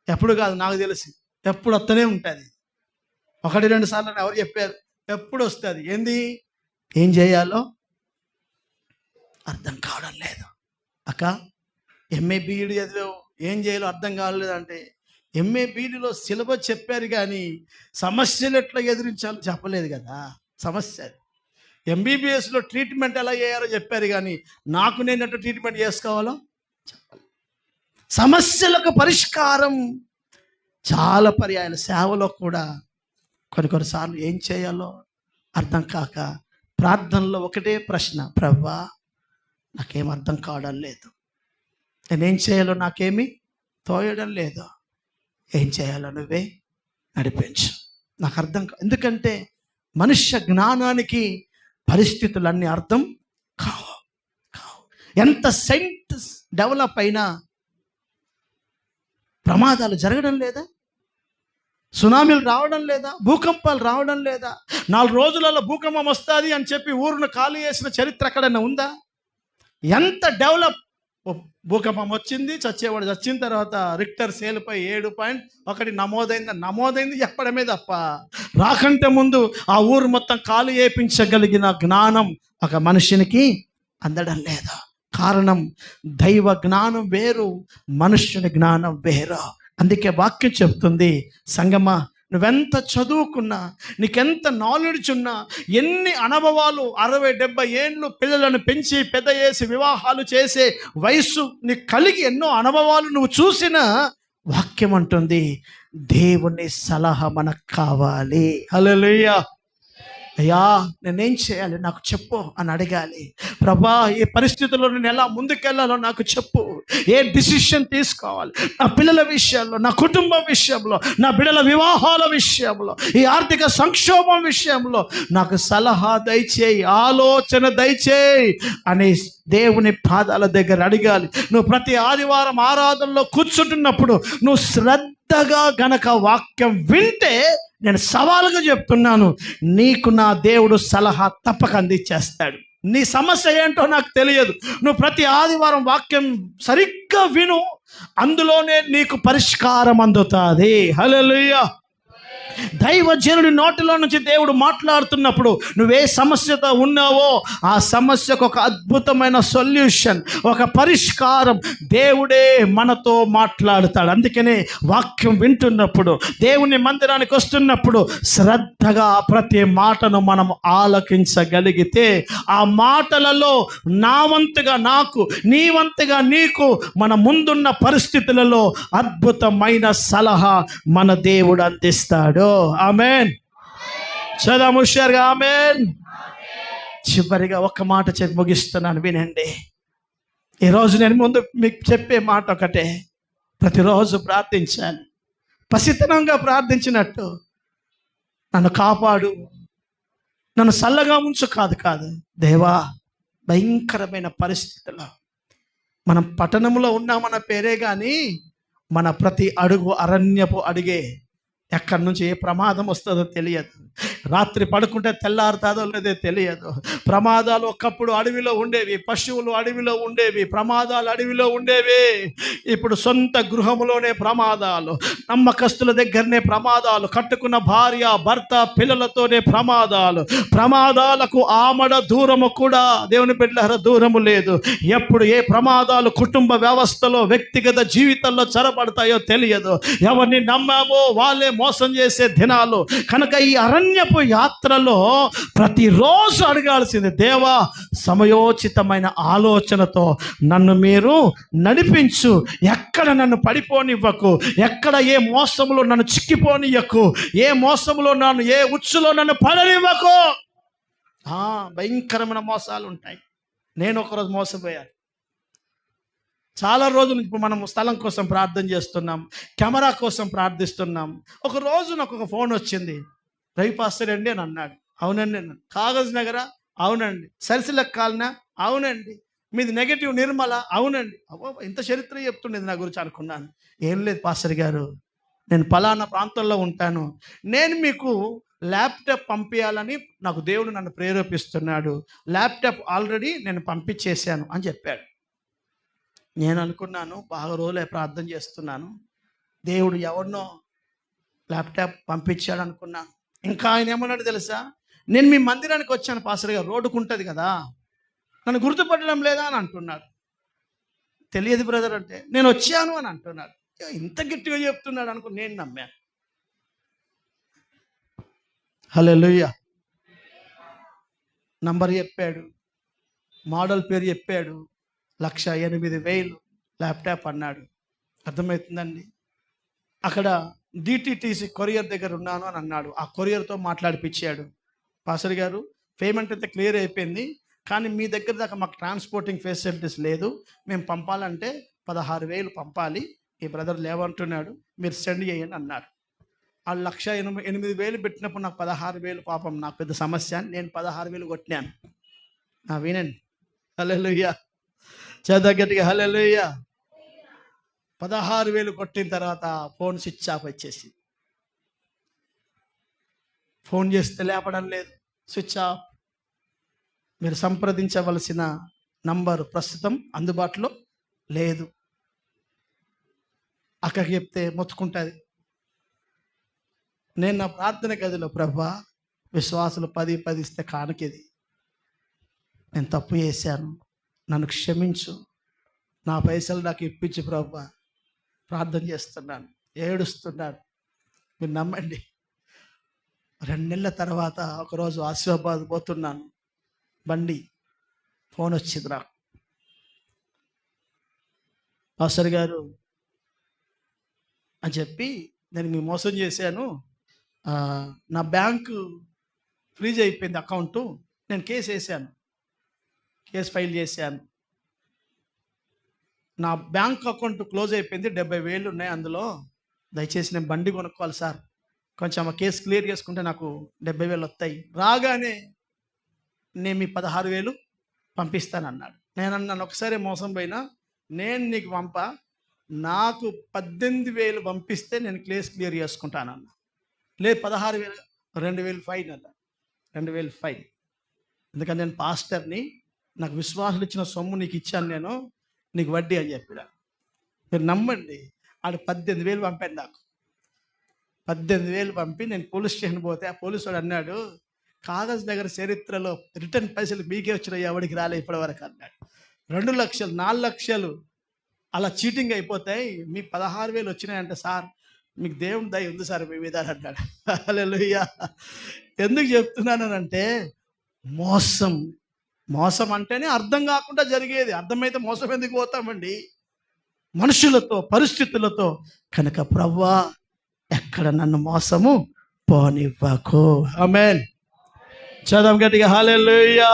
ఎప్పుడు కాదు, నాకు తెలిసి ఎప్పుడు వస్తూనే ఉంటుంది. 1-2 సార్లు ఎవరు చెప్పారు, ఎప్పుడు వస్తుంది. ఏంది? ఏం చేయాలో అర్థం కావడం లేదు. అక్క ఎంఏ బీఈడి చదివావు, ఏం చేయాలో అర్థం కావలేదంటే, ఎంఏ బీఈడిలో సిలబస్ చెప్పారు కానీ సమస్యలు ఎట్లా ఎదిరించాలో చెప్పలేదు కదా. సమస్య ఎంబీబీఎస్లో ట్రీట్మెంట్ ఎలా చేయాలో చెప్పారు కానీ నాకు నేను ఎట్లా ట్రీట్మెంట్ చేసుకోవాలో చెప్పాలి. సమస్యలకు పరిష్కారం చాలా పర్యాయాలు. సేవలో కూడా కొన్నిసార్లు ఏం చేయాలో అర్థం కాక ప్రార్థనలో ఒకటే ప్రశ్న, ప్రభువా నాకేం అర్థం కావడం లేదు, నేనేం చేయాలో నాకేమీ తోయడం లేదు, ఏం చేయాలో నువ్వే నడిపించు, నాకు అర్థం ఎందుకంటే మనుష్య జ్ఞానానికి పరిస్థితులన్నీ అర్థం కావు. ఎంత సైన్స్ డెవలప్ అయినా ప్రమాదాలు జరగడం లేదా? సునామీలు రావడం లేదా? భూకంపాలు రావడం లేదా? 4 రోజులలో భూకంపం వస్తుంది అని చెప్పి ఊరును ఖాళీ చేసిన చరిత్ర ఎక్కడైనా ఉందా? ఎంత డెవలప్. భూకంపం వచ్చింది, చచ్చేవాడు చచ్చిన తర్వాత రిక్టర్ స్కేల్పై 7.1 నమోదైంది చెప్పడమే తప్ప రాకంటే ముందు ఆ ఊరు మొత్తం ఖాళీ చేయించగలిగిన జ్ఞానం ఒక మనుషునికి అందడం లేదు. కారణం దైవ జ్ఞానం వేరు, మనుష్యుని జ్ఞానం వేరు. అందుకే వాక్యం చెప్తుంది, సంగమా నువ్వెంత చదువుకున్నా, నీకెంత నాలెడ్జ్ ఉన్నా, ఎన్ని అనుభవాలు 60-70 ఏండ్లు పిల్లలను పెంచి పెద్ద చేసి వివాహాలు చేసే వయస్సు నీకు కలిగి ఎన్నో అనుభవాలు నువ్వు చూసినా, వాక్యం అంటుంది దేవుని సలహా మనకు కావాలి. హల్లెలూయా. అయ్యా నేనేం చేయాలి నాకు చెప్పు అని అడగాలి. ప్రభా ఏ పరిస్థితుల్లో నేను ఎలా ముందుకెళ్ళాలో నాకు చెప్పు, ఏ డిసిషన్ తీసుకోవాలి నా పిల్లల విషయంలో, నా కుటుంబం విషయంలో, నా బిడ్డల వివాహాల విషయంలో, ఈ ఆర్థిక సంక్షోభం విషయంలో నాకు సలహా దయచేయి, ఆలోచన దయచేయి అని దేవుని పాదాల దగ్గర అడగాలి. నువ్వు ప్రతి ఆదివారం ఆరాధనలో కూర్చుంటున్నప్పుడు నువ్వు శ్రద్ధగా గనక వాక్యం వింటే, నేను సవాలుగా చెప్తున్నాను, నీకు నా దేవుడు సలహా తప్పక అందించేస్తాడు. నీ సమస్య ఏంటో నాకు తెలియదు, నువ్వు ప్రతి ఆదివారం వాక్యం సరిగ్గా విను, అందులోనే నీకు పరిష్కారం అందుతుంది. హల్లెలూయా. దైవజనుడి నోటిలో నుంచి దేవుడు మాట్లాడుతున్నప్పుడు నువ్వే సమస్యతో ఉన్నావో ఆ సమస్యకు ఒక అద్భుతమైన సొల్యూషన్, ఒక పరిష్కారం దేవుడే మనతో మాట్లాడుతాడు. అందుకనే వాక్యం వింటున్నప్పుడు, దేవుని మందిరానికి వస్తున్నప్పుడు శ్రద్ధగా ప్రతి మాటను మనం ఆలకించగలిగితే, ఆ మాటలలో నా వంతుగా నాకు, నీ వంతుగా నీకు, మన ముందున్న పరిస్థితులలో అద్భుతమైన సలహా మన దేవుడు అందిస్తాడు. ఆమేన్. చదవ ముషర్గా ఆమేన్. చివరిగా ఒక మాట చెప్పి ముగిస్తున్నాను, వినండి. ఈరోజు నేను ముందు మీకు చెప్పే మాట ఒకటే, ప్రతిరోజు ప్రార్థించాను, పసితనంగా ప్రార్థించినట్టు నన్ను కాపాడు, నన్ను చల్లగా ఉంచు. కాదు దేవా, భయంకరమైన పరిస్థితుల్లో మనం పట్టణంలో ఉన్నామన్న పేరే కానీ మన ప్రతి అడుగు అరణ్యపు అడిగే. ఎక్కడి నుంచి ఏ ప్రమాదం వస్తుందో తెలియదు. రాత్రి పడుకుంటే తెల్లారుతాదో లేదో తెలియదు. ప్రమాదాలు ఒకప్పుడు అడవిలో ఉండేవి, పశువులు అడవిలో ఉండేవి, ప్రమాదాలు అడవిలో ఉండేవి. ఇప్పుడు సొంత గృహములోనే ప్రమాదాలు, నమ్మకస్తుల దగ్గరనే ప్రమాదాలు, కట్టుకున్న భార్య భర్త పిల్లలతోనే ప్రమాదాలు. ప్రమాదాలకు ఆమడ దూరము కూడా దేవుని బిడ్డలారా దూరము లేదు. ఎప్పుడు ఏ ప్రమాదాలు కుటుంబ వ్యవస్థలో వ్యక్తిగత జీవితంలో చొరబడతాయో తెలియదు. ఎవరిని నమ్మామో వాళ్ళే మోసం చేసే దినాలు కనుక ఈ అరణ్యపు యాత్రలో ప్రతిరోజు అడగాల్సింది, దేవా సమయోచితమైన ఆలోచనతో నన్ను మీరు నడిపించు, ఎక్కడ నన్ను పడిపోనివ్వకు, ఎక్కడ ఏ మోసములో నన్ను చిక్కిపోనివ్వకు, ఏ మోసములో నన్ను ఏ ఉచ్చులో నన్ను పడనివ్వకు. భయంకరమైన మోసాలు ఉంటాయి. నేను ఒకరోజు మోసపోయాను. చాలా రోజులు ఇప్పుడు మనం స్థలం కోసం ప్రార్థన చేస్తున్నాం, కెమెరా కోసం ప్రార్థిస్తున్నాం. ఒక రోజు నాకు ఒక ఫోన్ వచ్చింది, రవి పాస్టర్ అండి అని అన్నాడు. అవునండి అన్నాను. కాగజ్ నగరా? అవునండి. సరిసిలక్ కాలనా? అవునండి. మీది నెగటివ్ నిర్మల? అవునండి. అవ్వ ఇంత చరిత్ర చెప్తుండేది నా గురించి అనుకున్నాను. ఏం లేదు పాస్టర్ గారు, నేను పలానా ప్రాంతంలో ఉంటాను, నేను మీకు ల్యాప్టాప్ పంపించాలని నాకు దేవుడు నన్ను ప్రేరేపిస్తున్నాడు, ల్యాప్టాప్ ఆల్రెడీ నేను పంపించేశాను అని చెప్పాడు. నేను అనుకున్నాను, బాగా రోజులే ప్రార్థన చేస్తున్నాను, దేవుడు ఎవరినో ల్యాప్టాప్ పంపించాడు అనుకున్నాను. ఇంకా ఆయన ఏమన్నాడు తెలుసా, నేను మీ మందిరానికి వచ్చాను పాస్టర్ గారు, రోడ్డుకు ఉంటుంది కదా, నన్ను గుర్తుపట్టడం లేదా అని అంటున్నాడు. తెలియదు బ్రదర్ అంటే, నేను వచ్చాను అని అంటున్నాడు. ఇంత గట్టిగా చెప్తున్నాడు అనుకో, నేను నమ్మాను. హల్లెలూయా. నంబర్ చెప్పాడు, మోడల్ పేరు చెప్పాడు, 1,08,000 ల్యాప్టాప్ అన్నాడు. అర్థమవుతుందండి. అక్కడ డిటిటిసి కొరియర్ దగ్గర ఉన్నాను అని అన్నాడు. ఆ కొరియర్తో మాట్లాడిపించాడు. పాస్టర్ గారు పేమెంట్ అయితే క్లియర్ అయిపోయింది, కానీ మీ దగ్గర దాకా మాకు ట్రాన్స్పోర్టింగ్ ఫెసిలిటీస్ లేదు, మేము పంపాలంటే 16,000 పంపాలి, ఈ బ్రదర్ లేవంటున్నాడు, మీరు సెండ్ చేయండి అన్నాడు. ఆ 1,08,000 పెట్టినప్పుడు నాకు 16,000 పాపం నాకు పెద్ద సమస్య, నేను 16,000 కొట్టినాను. వినండి. హల్లెలూయా. చదగట్టిగా హల్లెలూయా. 16,000 కొట్టిన తర్వాత ఫోన్ స్విచ్ ఆఫ్ వచ్చేసి, ఫోన్ చేస్తే లేపడం లేదు, స్విచ్ ఆఫ్. మీరు సంప్రదించవలసిన నంబరు ప్రస్తుతం అందుబాటులో లేదు. అక్కడికి చెప్తే మొత్తుకుంటుంది. నేను నా ప్రార్థన గదిలో, ప్రభా విశ్వాసులు 10 ఇస్తే కానుకేది, నేను తప్పు చేశాను, నన్ను క్షమించు, నా పైసలు నాకు ఇప్పించు ప్రభా, ప్రార్థన చేస్తున్నాను, ఏడుస్తున్నాను. మీరు నమ్మండి, 2 నెలల తర్వాత ఒకరోజు ఆసిఫాబాద్ పోతున్నాను, బండి ఫోన్ వచ్చింది నాకు, పాస్టర్ గారు అని చెప్పి, నేను మీ మోసం చేశాను, నా బ్యాంకు ఫ్రీజ్ అయిపోయింది అకౌంటు, నేను కేసు వేసాను, కేసు ఫైల్ చేశాను, నా బ్యాంక్ అకౌంట్ క్లోజ్ అయిపోయింది, 70,000 ఉన్నాయి అందులో, దయచేసి నేను బండి కొనుక్కోవాలి సార్, కొంచెం ఆ కేసు క్లియర్ చేసుకుంటే నాకు 70,000 వస్తాయి, రాగానే నేను మీ 16,000 పంపిస్తానన్నాడు. నేను అన్నాను, ఒకసారి మోసం పోయినా, నేను నీకు నాకు 18,000 పంపిస్తే నేను కేసు క్లియర్ చేసుకుంటానన్నా. లేదు 16,000, 2,000 ఫైన్ అన్న, 2,000 ఫైన్. ఎందుకంటే నేను పాస్టర్ని, నాకు విశ్వాసులు ఇచ్చిన సొమ్ము నీకు ఇచ్చాను, నేను నీకు వడ్డీ అని చెప్పిన. మీరు నమ్మండి, ఆడు 18,000 పంపాడు నాకు. 18,000 పంపి నేను పోలీస్ స్టేషన్ పోతే, ఆ పోలీసు వాడు అన్నాడు, కాగజ్ నగర్ చరిత్రలో రిటర్న్ పైసలు మీకే వచ్చినాయి, ఎవరికి రాలే ఇప్పటి వరకు అన్నాడు. 2 లక్షలు 4 లక్షలు అలా చీటింగ్ అయిపోతాయి, మీ 16,000 వచ్చినాయంటే సార్ మీకు దేవుని దయ ఉంది సార్ మీ మీద అన్నాడు. హల్లెలూయా. ఎందుకు చెప్తున్నానంటే, మోసం అంటేనే అర్థం కాకుండా జరిగేది, అర్థమైతే మోసం ఎందుకు పోతామండి, మనుషులతో పరిస్థితులతో. కనుక ప్రభువా ఎక్కడ నన్ను మోసము పోనివ్వకు. ఆమేన్. చదవం గట్టిగా హల్లెలూయా.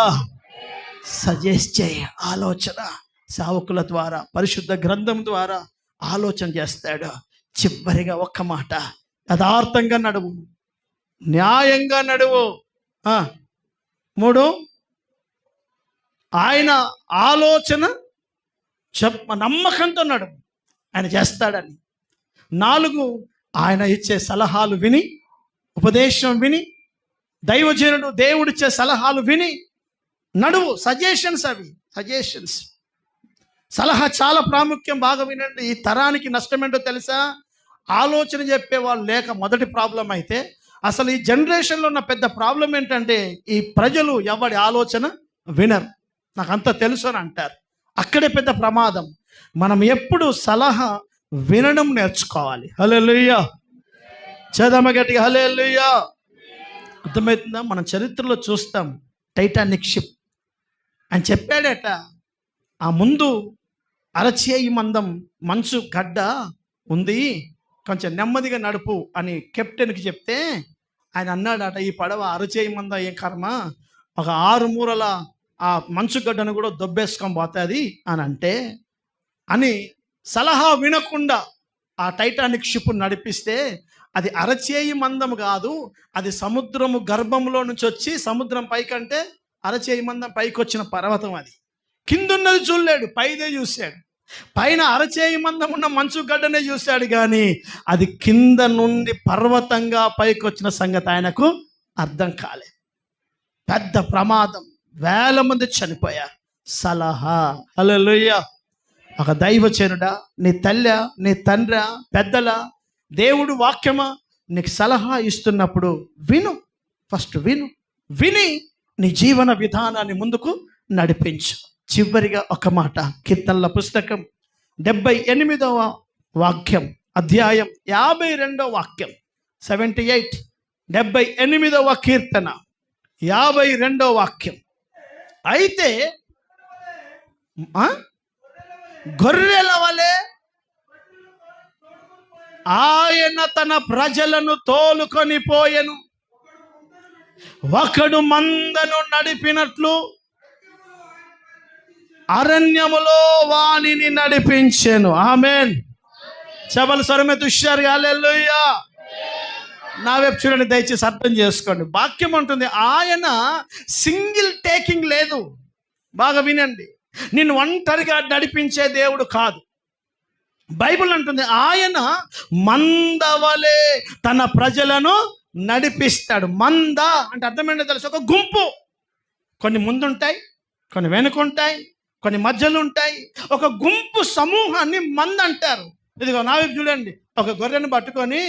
సజెస్ట్ చేయ ఆలోచన సేవకుల ద్వారా, పరిశుద్ధ గ్రంథం ద్వారా ఆలోచన చేస్తాడు. చివరిగా ఒక్క మాట, యథార్థంగా నడువు, న్యాయంగా నడువు. 3 ఆయన ఆలోచన నమ్మకంతో నడువు, ఆయన చేస్తాడని. 4 ఆయన ఇచ్చే సలహాలు విని, ఉపదేశం విని, దైవజనుడు దేవుడిచ్చే సలహాలు విని నడువు. సజెషన్స్, అవి సజెషన్స్. సలహా చాలా ప్రాముఖ్యం. బాగా వినండి. ఈ తరానికి నష్టం ఏంటో తెలుసా? ఆలోచన చెప్పేవాళ్ళు లేక మొదటి ప్రాబ్లం అయితే, అసలు ఈ జనరేషన్లో ఉన్న పెద్ద ప్రాబ్లం ఏంటంటే ఈ ప్రజలు ఎవరి ఆలోచన వినరు. నాకు అంత తెలుసు అని అంటారు. అక్కడే పెద్ద ప్రమాదం. మనం ఎప్పుడు సలహా వినడం నేర్చుకోవాలి. హల్లెలూయా. చేద్దామా గట్టిగా హల్లెలూయా. అర్థమవుతుందా? మనం చరిత్రలో చూస్తాం, టైటానిక్ షిప్ అని చెప్పాడట. ఆ ముందు అరచేయి మందం మంచు గడ్డ ఉంది, కొంచెం నెమ్మదిగా నడుపు అని కెప్టెన్కి చెప్తే ఆయన అన్నాడట, ఈ పడవ అరచేయి మంద ఏం కర్మ, ఒక 6 మూరల ఆ మంచు గడ్డను కూడా దొబ్బేసుకొని పోతుంది అని అంటే, అని సలహా వినకుండా ఆ టైటానిక్ షిప్ నడిపిస్తే అది అరచేయి మందం కాదు, అది సముద్రము గర్భంలో నుంచి వచ్చి సముద్రం పైకంటే అరచేయి మందం పైకి వచ్చిన పర్వతం. అది కిందున్నది చూడలేడు, పైదే చూశాడు. పైన అరచేయి మందం ఉన్న మంచు గడ్డనే చూశాడు, కానీ అది కింద నుండి పర్వతంగా పైకి వచ్చిన సంగతి ఆయనకు అర్థం కాలేదు. పెద్ద ప్రమాదం, వేల మంది చనిపోయారు. సలహా. హల్లెలూయా. ఒక దైవజనుడా, నీ తల్లి, నీ తండ్రి, పెద్దల, దేవుడు వాక్యమా నీకు సలహా ఇస్తున్నప్పుడు విను. ఫస్ట్ విను. విని నీ జీవన విధానాన్ని ముందుకు నడిపించు. చివరిగా ఒక మాట, కీర్తనల పుస్తకం 78వ వాక్యం, అధ్యాయం 52వ వాక్యం, 78, 78వ కీర్తన 52వ వాక్యం. అయితే గొర్రెల వలె ఆయన తన ప్రజలను తోలుకొని పోయెను, ఒకడు మందను నడిపినట్లు అరణ్యములో వానిని నడిపించెను. ఆమేన్. చబల స్వరమే దుష్యారు. హల్లెలూయా. నా వైపు చూడండి, దయచేసి అర్థం చేసుకోండి. వాక్యం ఉంటుంది, ఆయన సింగిల్ టేకింగ్ లేదు. బాగా వినండి. నిన్ను ఒంటరిగా నడిపించే దేవుడు కాదు. బైబిల్ అంటుంది ఆయన మందవలే తన ప్రజలను నడిపిస్తాడు. మంద అంటే అర్థం ఏంటో తెలుసు? ఒక గుంపు. కొన్ని ముందుంటాయి, కొన్ని వెనుకుంటాయి, కొన్ని మధ్యలో ఉంటాయి. ఒక గుంపు సమూహాన్ని మంద అంటారు. ఇదిగో నా వైపు చూడండి. ఒక గొర్రెను పట్టుకొని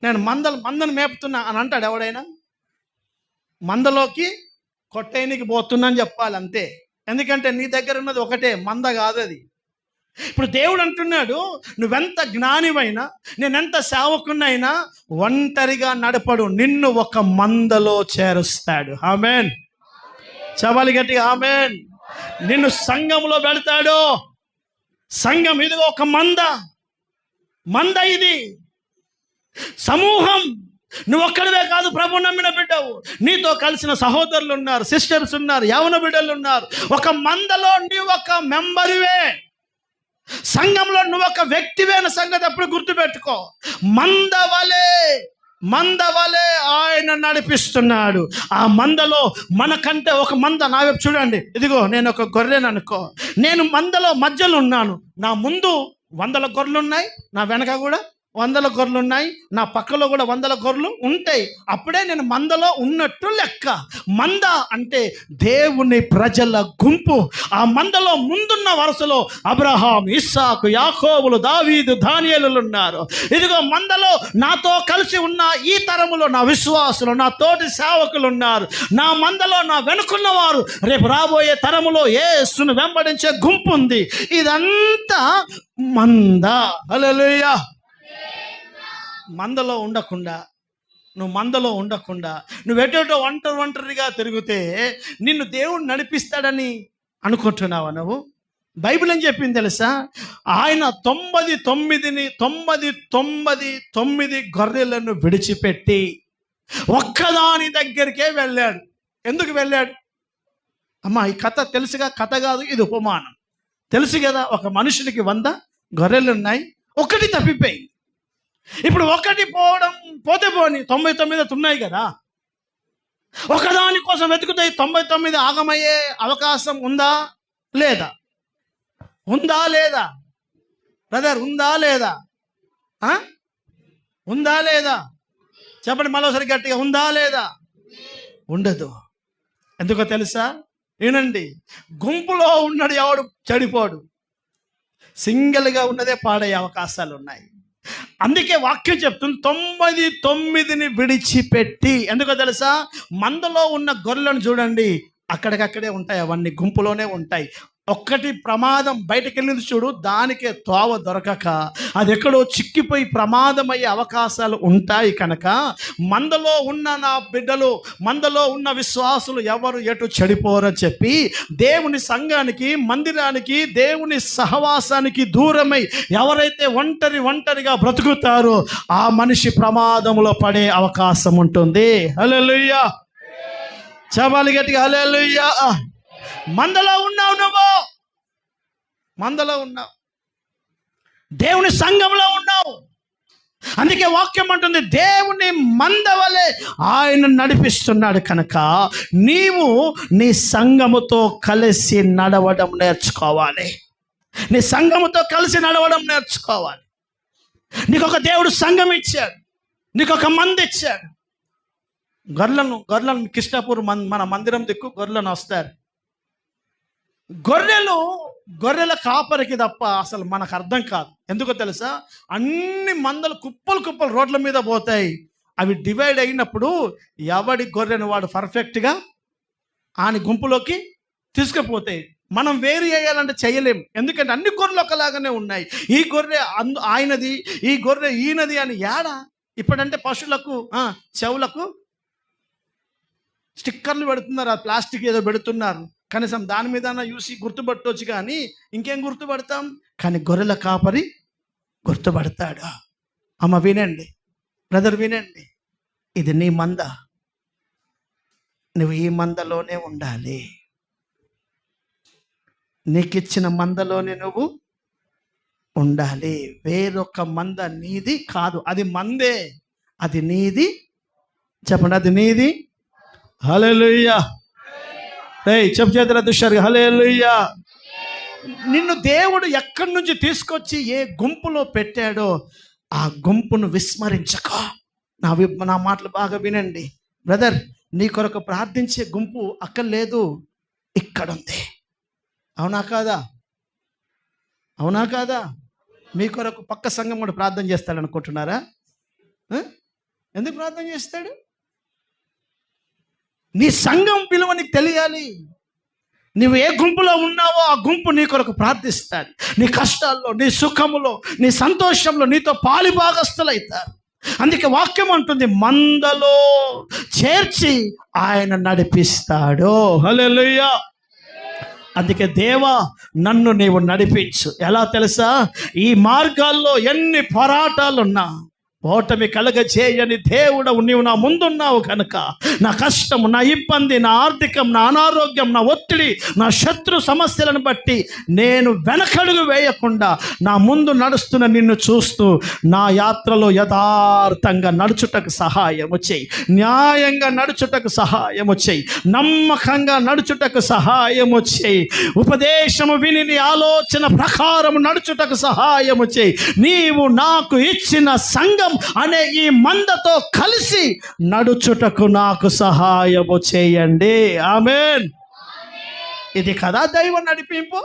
నేను మందను మేపుతున్నా అని అంటాడు ఎవడైనా? మందలోకి కొట్టేయనికి పోతున్నా అని చెప్పాలి అంతే. ఎందుకంటే నీ దగ్గర ఉన్నది ఒకటే, మంద కాదు అది. ఇప్పుడు దేవుడు అంటున్నాడు, నువ్వెంత జ్ఞానివైనా, నేనెంత సేవకున్నైనా ఒంటరిగా నడపడు, నిన్ను ఒక మందలో చేరుస్తాడు. ఆమేన్. చవాలి గట్టిగా ఆమేన్. నిన్ను సంఘంలో పెడతాడు. సంఘం ఇదిగో ఒక మంద ఇది సమూహం. నువ్వు ఒక్కడివే కాదు, ప్రభు నమ్మిన బిడ్డవు, నీతో కలిసిన సహోదరులు ఉన్నారు, సిస్టర్స్ ఉన్నారు, యవన బిడ్డలు ఉన్నారు. ఒక మందలో నీ ఒక మెంబరువే. సంఘంలో నువ్వు ఒక వ్యక్తివే అన్న సంగతి ఎప్పుడు గుర్తుపెట్టుకో. మందవలే ఆయన నడిపిస్తున్నాడు. ఆ మందలో మనకంటే ఒక మంద. నా వైపు చూడండి. ఇదిగో నేను ఒక గొర్రెను అనుకో, నేను మందలో మధ్యలో ఉన్నాను. నా ముందు 100 గొర్రెలు ఉన్నాయి, నా వెనక కూడా 100 గొర్రెలు ఉన్నాయి, నా పక్కలో కూడా 100 గొర్రెలు ఉంటాయి. అప్పుడే నేను మందలో ఉన్నట్టు లెక్క. మంద అంటే దేవుని ప్రజల గుంపు. ఆ మందలో ముందున్న వరుసలో అబ్రహాం, ఇస్సాకు, యాకోబులు, దావీదు, దానియేలు ఉన్నారు. ఇదిగో మందలో నాతో కలిసి ఉన్న ఈ తరములో నా విశ్వాసులు, నా తోటి సేవకులు ఉన్నారు. నా మందలో నా వెనుకున్న వారు, రేపు రాబోయే తరములో యేసును వెంబడించే గుంపు ఉంది. ఇదంతా మంద. హల్లెలూయా. మందలో ఉండకుండా నువ్వు ఎటో ఒంటరిగా తిరిగితే నిన్ను దేవుడు నడిపిస్తాడని అనుకుంటున్నావా నువ్వు? బైబిల్ ఏం చెప్పింది తెలుసా? ఆయన 99 గొర్రెలను విడిచిపెట్టి ఒక్కదాని దగ్గరికే వెళ్ళాడు. ఎందుకు వెళ్ళాడు? అమ్మా, ఈ కథ తెలుసుగా? కథ కాదు, ఇది ఉపమానం. తెలుసు కదా, ఒక మనుషునికి 100 గొర్రెలు ఉన్నాయి, ఒకటి తప్పిపోయింది. ఇప్పుడు ఒకటి పోతే పోని 99 ఉన్నాయి కదా. ఒకదాని కోసం వెతుకుతాయి. 99 ఆగమయ్యే అవకాశం ఉందా లేదా? బ్రదర్, ఉందా లేదా? ఉందా లేదా? చెప్పండి మరోసారి గట్టిగా, ఉందా లేదా? ఉండదు. ఎందుకో తెలుసా? వినండి, గుంపులో ఉన్నది ఎవడు చెడిపోడు, సింగిల్గా ఉన్నదే పాడయ్యే అవకాశాలు ఉన్నాయి. అందుకే వాక్యం చెప్తుంది 99ని విడిచిపెట్టి. ఎందుకో తెలుసా? మందలో ఉన్న గొర్రెలను చూడండి, అక్కడికక్కడే ఉంటాయి, అవన్నీ గుంపులోనే ఉంటాయి. ఒక్కటి ప్రమాదం బయటకు వెళ్ళింది చూడు, దానికే తోవ దొరకక అది ఎక్కడో చిక్కిపోయి ప్రమాదమయ్యే అవకాశాలు ఉంటాయి. కనుక మందలో ఉన్న నా బిడ్డలు, మందలో ఉన్న విశ్వాసులు ఎవరు ఎటు చెడిపోరని చెప్పి దేవుని సంఘానికి, మందిరానికి, దేవుని సహవాసానికి దూరమై ఎవరైతే ఒంటరిగా బ్రతుకుతారో ఆ మనిషి ప్రమాదంలో పడే అవకాశం ఉంటుంది. హల్లెలూయా, చెప్పాలి గట్టిగా హల్లెలూయా. మందలో ఉన్నావు, నువ్వు మందలో ఉన్నావు, దేవుని సంఘంలో ఉన్నావు. అందుకే వాక్యం అంటుంది, దేవుని మంద వలె ఆయన నడిపిస్తున్నాడు. కనుక నీవు నీ సంఘముతో కలిసి నడవడం నేర్చుకోవాలి. నీ సంఘముతో కలిసి నడవడం నేర్చుకోవాలి. నీకు ఒక దేవుడు సంఘం ఇచ్చాడు, నీకు ఒక మంద ఇచ్చాడు. గొర్రెలను కృష్ణాపూర్ మన మందిరం దిక్కు గొర్రెలను వస్తారు. గొర్రెల కాపరికి తప్ప అసలు మనకు అర్థం కాదు. ఎందుకో తెలుసా? అన్ని మందలు కుప్పలు రోడ్ల మీద పోతాయి. అవి డివైడ్ అయినప్పుడు ఎవడి గొర్రెను వాడు పర్ఫెక్ట్గా ఆని గుంపులోకి తీసుకుపోతాయి. మనం వేరు చేయాలంటే చేయలేము, ఎందుకంటే అన్ని గొర్రెలు ఒకలాగానే ఉన్నాయి. ఈ గొర్రె ఆయనది, ఈ గొర్రె ఈయనది అని ఏడా? ఇప్పుడంటే పశువులకు చెవులకు స్టిక్కర్లు పెడుతున్నారు, ఆ ప్లాస్టిక్ ఏదో పెడుతున్నారు. కనీసం దాని మీద చూసి గుర్తుపట్టవచ్చు, కానీ ఇంకేం గుర్తుపడతాం? కానీ గొర్రెల కాపరి గుర్తుపడతాడు. అమ్మ వినండి, బ్రదర్ వినండి, ఇది నీ మంద, నువ్వు ఈ మందలోనే ఉండాలి. నీకిచ్చిన మందలోనే నువ్వు ఉండాలి. వేరొక మంద నీది కాదు, అది మందే, అది నీది. చెప్పండి, అది నీది. హల్లెలూయా. చెప్పు చేతుల దుష్టారుగా హల్లెలూయా. నిన్ను దేవుడు ఎక్కడి నుంచి తీసుకొచ్చి ఏ గుంపులో పెట్టాడో ఆ గుంపును విస్మరించకో. నా మాటలు బాగా వినండి బ్రదర్. నీ కొరకు ప్రార్థించే గుంపు అక్కడ లేదు, ఇక్కడుంది. అవునా కాదా? అవునా కాదా? మీ కొరకు పక్క సంఘం కూడా ప్రార్థన చేస్తాడు అనుకుంటున్నారా? ఎందుకు ప్రార్థన చేస్తాడు? నీ సంఘం విలువ నీకు తెలియాలి. నువ్వు ఏ గుంపులో ఉన్నావో ఆ గుంపు నీ కొరకు ప్రార్థిస్తాడు. నీ కష్టాల్లో, నీ సుఖములో, నీ సంతోషంలో నీతో పాలి భాగస్తులైతారు. అందుకే వాక్యం అంటుంది, మందలో చేర్చి ఆయన నడిపిస్తాడు. హల్లెలూయా. అందుకే దేవా నన్ను నీవు నడిపించు. ఎలా తెలుసా? ఈ మార్గాల్లో ఎన్ని పోరాటాలున్నా ఓటమి కలగజేయని దేవుడవు నీవు నా ముందున్నావు కనుక నా కష్టము, నా ఇబ్బంది, నా ఆర్థికం, నా అనారోగ్యం, నా ఒత్తిడి, నా శత్రు సమస్యలను బట్టి నేను వెనకడుగు వేయకుండా నా ముందు నడుస్తున్న నిన్ను చూస్తూ నా యాత్రలో యథార్థంగా నడుచుటకు సహాయము చేయి, న్యాయంగా నడుచుటకు సహాయము చేయి, నమ్మకంగా నడుచుటకు సహాయము చేయి, ఉపదేశము విని నీ ఆలోచన ప్రకారం నడుచుటకు సహాయము చేయి. నీవు నాకు ఇచ్చిన సంఘం అనే ఈ మందతో కలిసి నడుచుటకు నాకు సహాయము చేయండి. ఆమేన్. ఇది కదా దైవ నడిపింపు,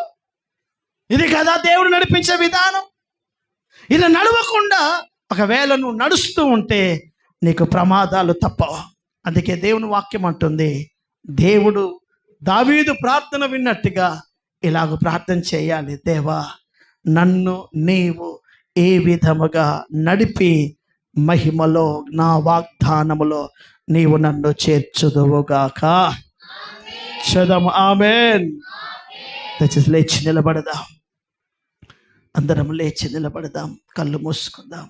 ఇది కదా దేవుడు నడిపించే విధానం. ఇలా నడవకుండా ఒకవేళ నువ్వు నడుస్తూ ఉంటే నీకు ప్రమాదాలు తప్పవు. అందుకే దేవుని వాక్యం అంటుంది, దేవుడు దావీదు ప్రార్థన విన్నట్టుగా ఇలాగ ప్రార్థన చేయాలి. దేవా నన్ను నీవు ఏ విధముగా నడిపి మహిమలో నా వాగ్దానములో నీవు నన్ను చేర్చుదువుగాక. చదము ఆమేన్. దయచేసి లేచి నిలబడదాం, అందరం లేచి నిలబడదాం, కళ్ళు మూసుకుందాం.